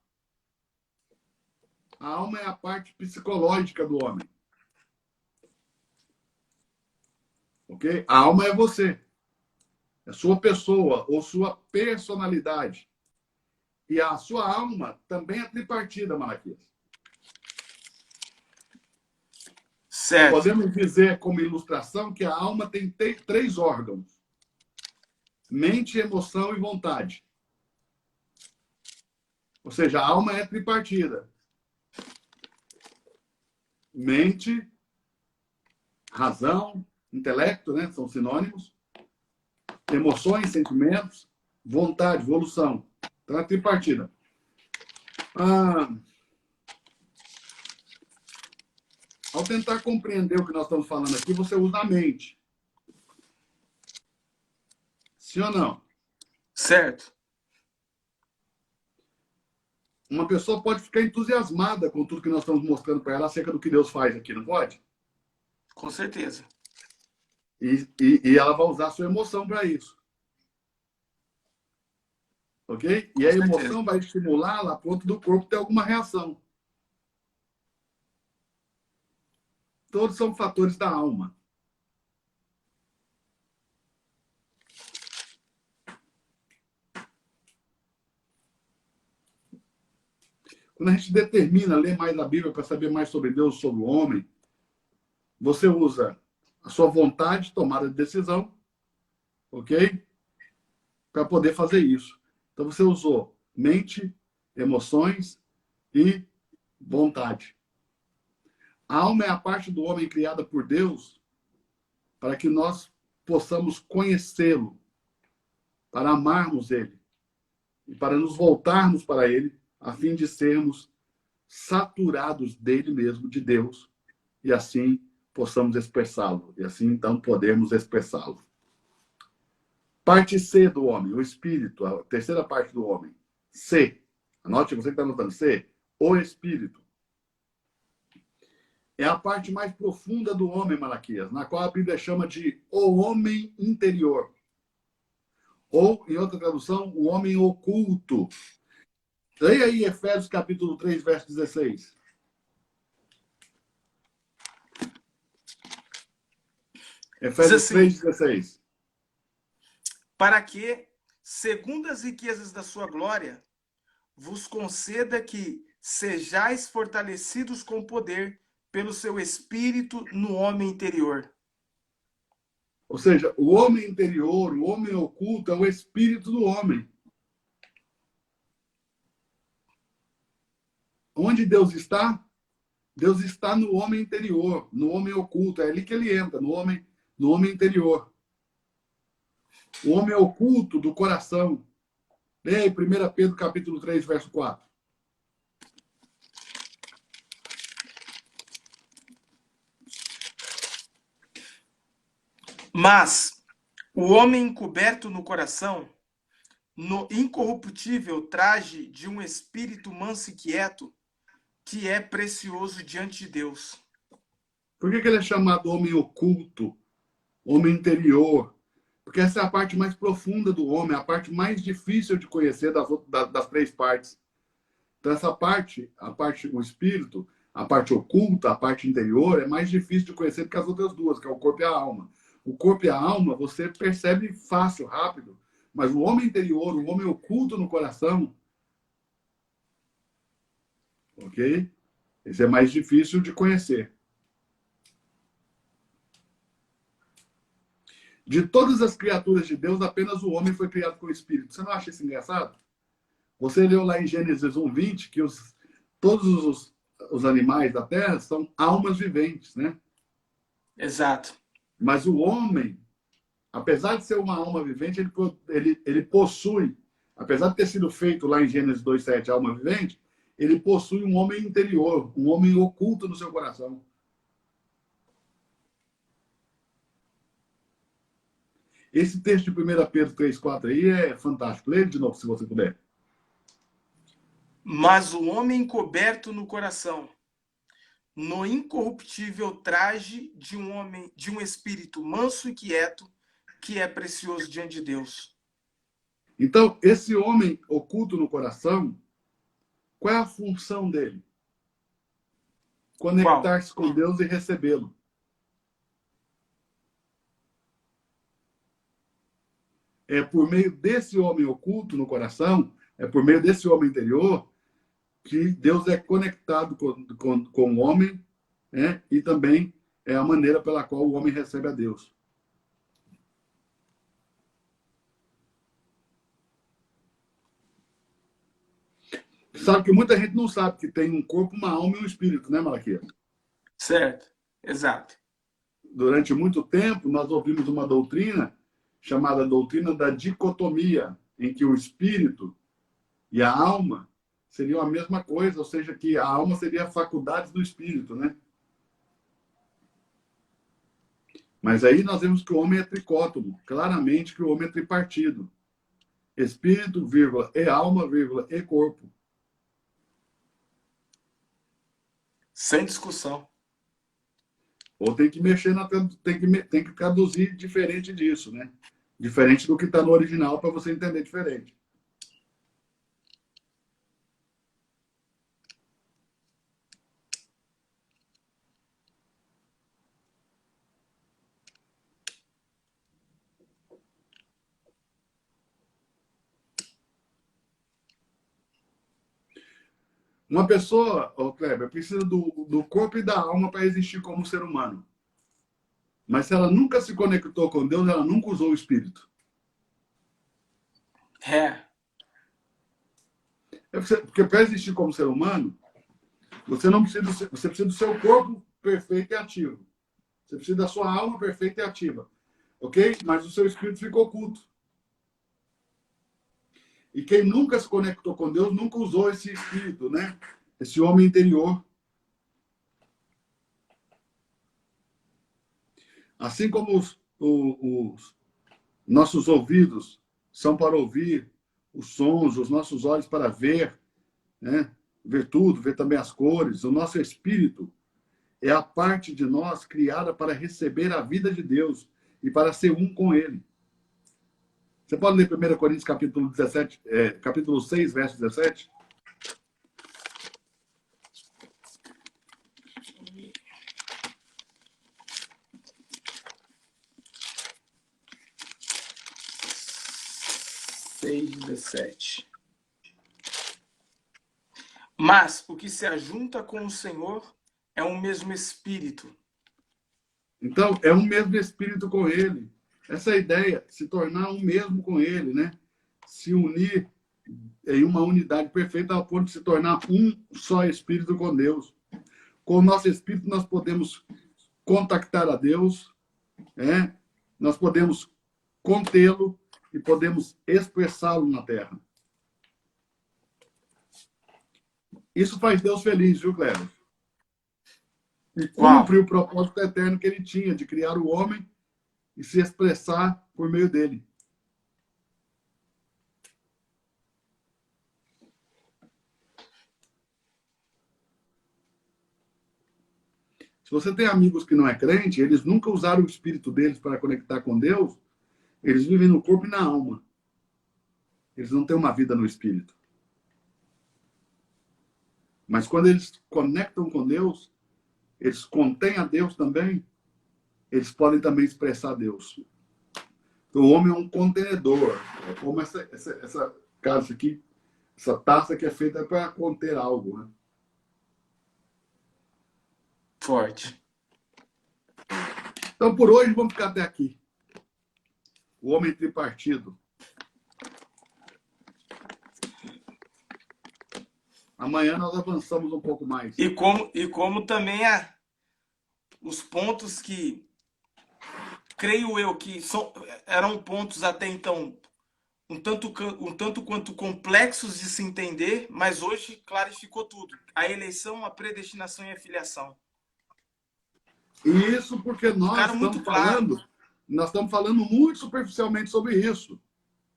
A alma é a parte psicológica do homem. Ok? A alma é você. É sua pessoa ou sua personalidade. E a sua alma também é tripartida, Malaquias. Certo. Podemos dizer, como ilustração, que a alma tem 3 órgãos. Mente, emoção e vontade. Ou seja, a alma é tripartida. Mente, razão, intelecto, né? São sinônimos. Emoções, sentimentos, vontade, evolução. Então, é tripartida. Ao tentar compreender o que nós estamos falando aqui, você usa a mente. Sim ou não? Certo. Uma pessoa pode ficar entusiasmada com tudo que nós estamos mostrando para ela acerca do que Deus faz aqui, não pode? Com certeza. E ela vai usar a sua emoção para isso. Ok? E a emoção vai estimulá-la a ponto do corpo ter alguma reação. Todos são fatores da alma. Quando a gente determina ler mais a Bíblia para saber mais sobre Deus, sobre o homem, você usa a sua vontade, tomada de decisão, ok? Para poder fazer isso. Então você usou mente, emoções e vontade. A alma é a parte do homem criada por Deus para que nós possamos conhecê-lo, para amarmos ele e para nos voltarmos para ele, a fim de sermos saturados dele mesmo, de Deus, e assim possamos expressá-lo. E assim, então, podemos expressá-lo. Parte C do homem, o espírito, a terceira parte do homem. C. Anote, você que está anotando. C. O espírito. É a parte mais profunda do homem, Malaquias, na qual a Bíblia chama de o homem interior. Ou, em outra tradução, o homem oculto. Leia aí Efésios capítulo 3, verso 16. Efésios 3, 16. Para que, segundo as riquezas da sua glória, vos conceda que sejais fortalecidos com poder pelo seu espírito no homem interior. Ou seja, o homem interior, o homem oculto, é o espírito do homem. Onde Deus está? Deus está no homem interior, no homem oculto. É ali que ele entra, no homem interior. O homem oculto do coração. Leia aí 1 Pedro capítulo 3, verso 4. Mas o homem encoberto no coração, no incorruptível traje de um espírito manso e quieto, que é precioso diante de Deus. Por que ele é chamado homem oculto, homem interior? Porque essa é a parte mais profunda do homem, a parte mais difícil de conhecer das 3 partes. Então, essa parte, o espírito, a parte oculta, a parte interior, é mais difícil de conhecer do que as outras 2, que é o corpo e a alma. O corpo e a alma você percebe fácil, rápido. Mas o homem interior, o homem oculto no coração, ok? Esse é mais difícil de conhecer. De todas as criaturas de Deus, apenas o homem foi criado com o Espírito. Você não acha isso engraçado? Você leu lá em Gênesis 1:20 que todos os animais da terra são almas viventes, né? Exato. Mas o homem, apesar de ser uma alma vivente, ele possui, apesar de ter sido feito lá em Gênesis 2:7, alma vivente, ele possui um homem interior, um homem oculto no seu coração. Esse texto de 1 Pedro 3,4 aí é fantástico. Lê ele de novo, se você puder. Mas o homem coberto no coração, no incorruptível traje de um espírito manso e quieto, que é precioso diante de Deus. Então, esse homem oculto no coração, qual é a função dele? Conectar-se com Deus e recebê-lo. É por meio desse homem oculto no coração, é por meio desse homem interior, que Deus é conectado com o homem, né? E também é a maneira pela qual o homem recebe a Deus. Sabe que muita gente não sabe que tem um corpo, uma alma e um espírito, né, Malaquias? Certo, exato. Durante muito tempo, nós ouvimos uma doutrina chamada doutrina da dicotomia, em que o espírito e a alma seriam a mesma coisa, ou seja, que a alma seria a faculdade do espírito, né? Mas aí nós vemos que o homem é tricótomo, claramente que o homem é tripartido. Espírito, vírgula, e alma, vírgula, e corpo. Sem discussão. Ou tem que mexer tem que traduzir diferente disso, né? Diferente do que está no original para você entender diferente. Uma pessoa, Kleber, precisa do corpo e da alma para existir como ser humano. Mas se ela nunca se conectou com Deus, ela nunca usou o espírito. Porque para existir como ser humano, você precisa do seu corpo perfeito e ativo. Você precisa da sua alma perfeita e ativa. Ok? Mas o seu espírito ficou oculto. E quem nunca se conectou com Deus, nunca usou esse espírito, né? Esse homem interior. Assim como os nossos ouvidos são para ouvir os sons, os nossos olhos para ver, né? Ver tudo, ver também as cores. O nosso espírito é a parte de nós criada para receber a vida de Deus e para ser um com Ele. Você pode ler 1 Coríntios capítulo 17, capítulo 6, verso 17? Mas o que se ajunta com o Senhor é um mesmo espírito. Então, é um mesmo espírito com Ele. Essa ideia, se tornar um mesmo com Ele, né? Se unir em uma unidade perfeita ao ponto de se tornar um só espírito com Deus. Com o nosso espírito, nós podemos contactar a Deus, né? Nós podemos contê-lo e podemos expressá-lo na terra. Isso faz Deus feliz, viu, Cleber? E cumpre o propósito eterno que ele tinha de criar o homem e se expressar por meio dele. Se você tem amigos que não é crente, eles nunca usaram o espírito deles para conectar com Deus, eles vivem no corpo e na alma. Eles não têm uma vida no espírito. Mas quando eles conectam com Deus, eles contêm a Deus também, eles podem também expressar Deus. Então, o homem é um contenedor. É como essa casa aqui, essa taça que é feita para conter algo, né? Forte. Então, por hoje, vamos ficar até aqui. O homem tripartido. Amanhã nós avançamos um pouco mais. E como também os pontos que, creio eu, que eram pontos até então um tanto quanto complexos de se entender, mas hoje clarificou tudo. A eleição, a predestinação e a filiação. E isso porque Ficaram muito claro. nós estamos falando muito superficialmente sobre isso.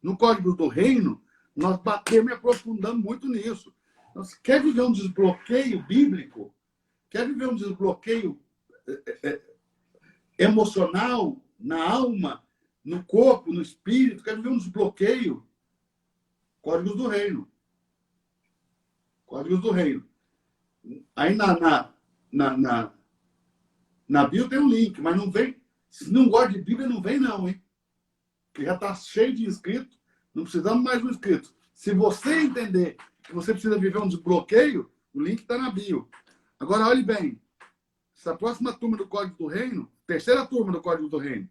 No Código do Reino, nós batemos e aprofundamos muito nisso. Nós, quer viver um desbloqueio bíblico? Quer viver um desbloqueio emocional, na alma, no corpo, no espírito? Quer viver um desbloqueio? Códigos do Reino. Códigos do Reino. Aí na bio tem um link, mas não vem. Se não gosta de Bíblia, não vem não, hein? Porque já está cheio de inscritos, não precisamos mais de um inscrito. Se você entender que você precisa viver um desbloqueio, o link está na bio. Agora, olhe bem. Essa próxima turma do Código do Reino, terceira turma do Código do Reino,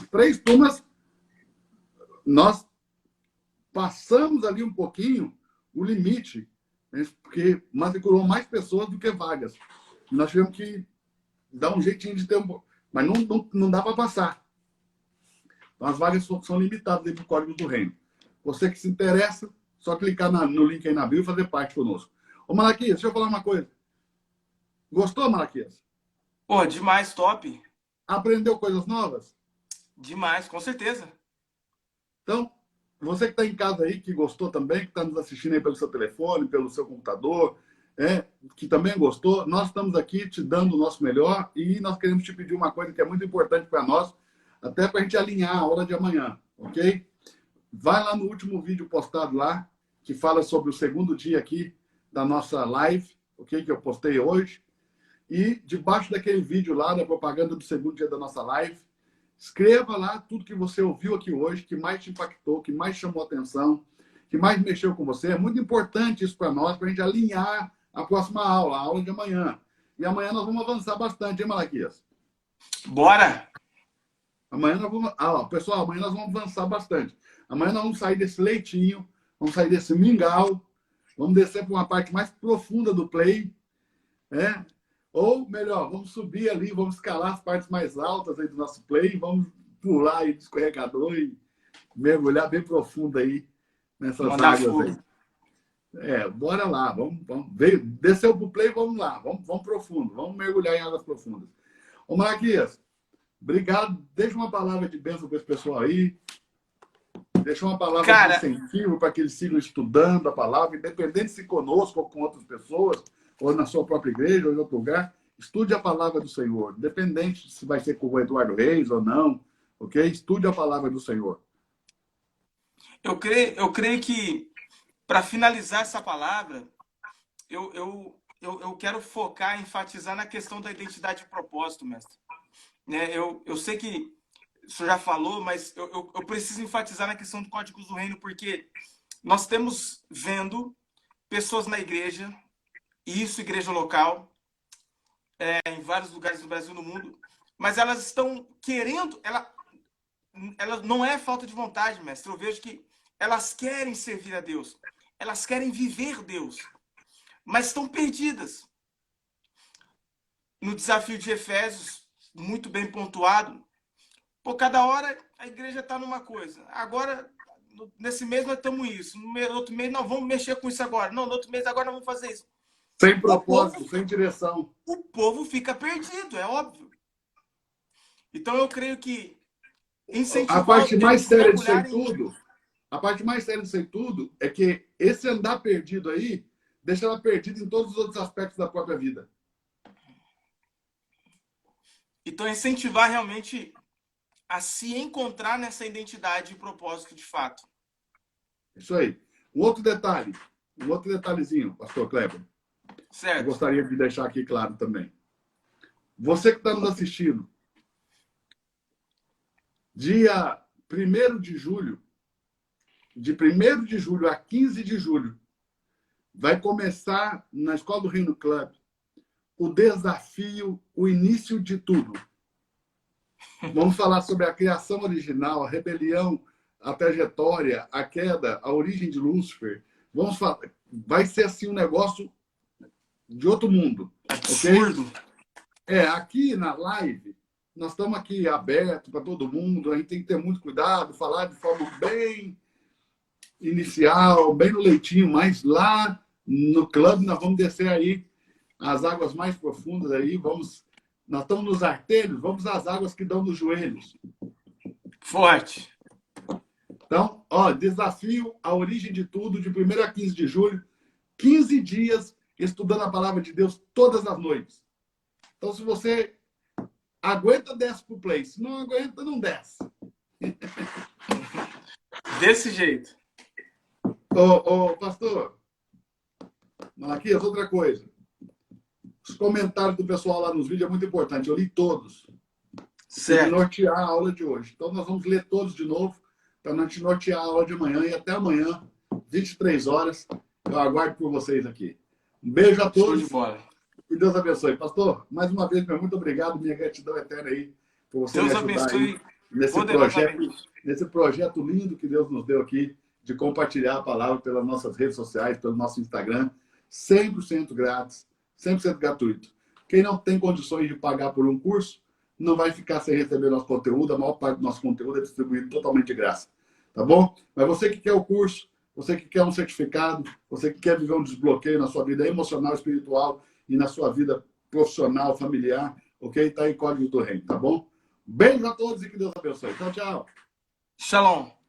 3 turmas, nós passamos ali um pouquinho o limite, né? Porque matriculou mais pessoas do que vagas. Nós tivemos que dar um jeitinho de ter um pouco. Mas não dá para passar. Então, as vagas são limitadas dentro do Código do Reino. Você que se interessa, só clicar no link aí na bio e fazer parte conosco. Ô, Malaquias, deixa eu falar uma coisa. Gostou, Malaquias? Pô, demais, top. Aprendeu coisas novas? Demais, com certeza. Então, você que está em casa aí, que gostou também, que está nos assistindo aí pelo seu telefone, pelo seu computador, que também gostou, nós estamos aqui te dando o nosso melhor e nós queremos te pedir uma coisa que é muito importante para nós, até para a gente alinhar a aula de amanhã, ok? Vai lá no último vídeo postado lá, que fala sobre o segundo dia aqui da nossa live, ok? Que eu postei hoje. E debaixo daquele vídeo lá, da propaganda do segundo dia da nossa live, escreva lá tudo que você ouviu aqui hoje, que mais te impactou, que mais chamou a atenção, que mais mexeu com você. É muito importante isso para nós, para a gente alinhar a próxima aula, a aula de amanhã. E amanhã nós vamos avançar bastante, hein, Malaquias? Bora! Amanhã nós vamos... pessoal, amanhã nós vamos avançar bastante. Amanhã nós vamos sair desse leitinho, vamos sair desse mingau, vamos descer para uma parte mais profunda do play, né? Ou, melhor, vamos subir ali, vamos escalar as partes mais altas aí do nosso play, vamos pular aí do escorregador e mergulhar bem profundo aí nessas águas aí. Bora lá, vamos desceu pro play, vamos lá, vamos profundo, vamos mergulhar em águas profundas. Ô, Malaquias, obrigado. Deixa uma palavra de bênção para esse pessoal aí. Deixa uma palavra de incentivo para que eles sigam estudando a palavra, independente se conosco ou com outras pessoas, ou na sua própria igreja, ou em outro lugar. Estude a palavra do Senhor, independente se vai ser com o Eduardo Reis ou não, ok? Estude a palavra do Senhor. Eu creio que, para finalizar essa palavra, eu quero focar, enfatizar na questão da identidade e propósito, mestre. Eu sei que o senhor já falou, mas eu preciso enfatizar na questão do Código do Reino, porque nós temos vendo pessoas na igreja, igreja local, em vários lugares do Brasil e no mundo, mas elas estão querendo, ela não é falta de vontade, mestre, eu vejo que elas querem servir a Deus, elas querem viver Deus, mas estão perdidas. No desafio de Efésios, muito bem pontuado, por cada hora a igreja está numa coisa. Agora, nesse mês nós estamos isso. No outro mês nós vamos mexer com isso agora. Não, no outro mês agora nós vamos fazer isso. Sem propósito, sem direção. O povo fica perdido, é óbvio. Então eu creio que incentivar a parte mais séria disso aí tudo, a parte mais séria disso aí tudo é que esse andar perdido aí deixa ela perdida em todos os outros aspectos da própria vida. Então incentivar realmente a se encontrar nessa identidade e propósito de fato. Isso aí. Um outro detalhezinho, pastor Kleber. Certo. Eu gostaria de deixar aqui claro também. Você que está nos assistindo, dia 1º de julho, de 1º de julho a 15 de julho, vai começar na Escola do Reino Club o desafio, o início de tudo. Vamos falar sobre a criação original, a rebelião, a trajetória, a queda, a origem de Lúcifer. Vamos falar, vai ser assim um negócio de outro mundo. Absurdo. Okay? Aqui na live, nós estamos aqui abertos para todo mundo, a gente tem que ter muito cuidado, falar de forma bem inicial, bem no leitinho, mas lá no clube nós vamos descer aí as águas mais profundas aí, nós estamos nos artelhos, vamos às águas que dão nos joelhos. Forte. Então, desafio A Origem de Tudo, de 1º a 15 de julho, 15 dias estudando a palavra de Deus todas as noites. Então, se você aguenta, desce pro play. Se não aguenta, não desce. Desse jeito. Pastor, Malaquias, outra coisa. Os comentários do pessoal lá nos vídeos é muito importante. Eu li todos. Certo. Para nortear a aula de hoje. Então, nós vamos ler todos de novo para nós nortear a aula de amanhã. E até amanhã, 23 horas, eu aguardo por vocês aqui. Um beijo a todos. Show de bola. Que Deus abençoe. Pastor, mais uma vez, muito obrigado. Minha gratidão eterna aí por você Deus me ajudar abençoe aí nesse projeto lindo que Deus nos deu aqui de compartilhar a palavra pelas nossas redes sociais, pelo nosso Instagram. 100% grátis, 100% gratuito. Quem não tem condições de pagar por um curso, não vai ficar sem receber nosso conteúdo. A maior parte do nosso conteúdo é distribuído totalmente de graça. Tá bom? Mas você que quer o curso, você que quer um certificado, você que quer viver um desbloqueio na sua vida emocional, espiritual e na sua vida profissional, familiar, ok? Tá aí Código do Reino, tá bom? Beijo a todos e que Deus abençoe. Tchau, tchau. Shalom.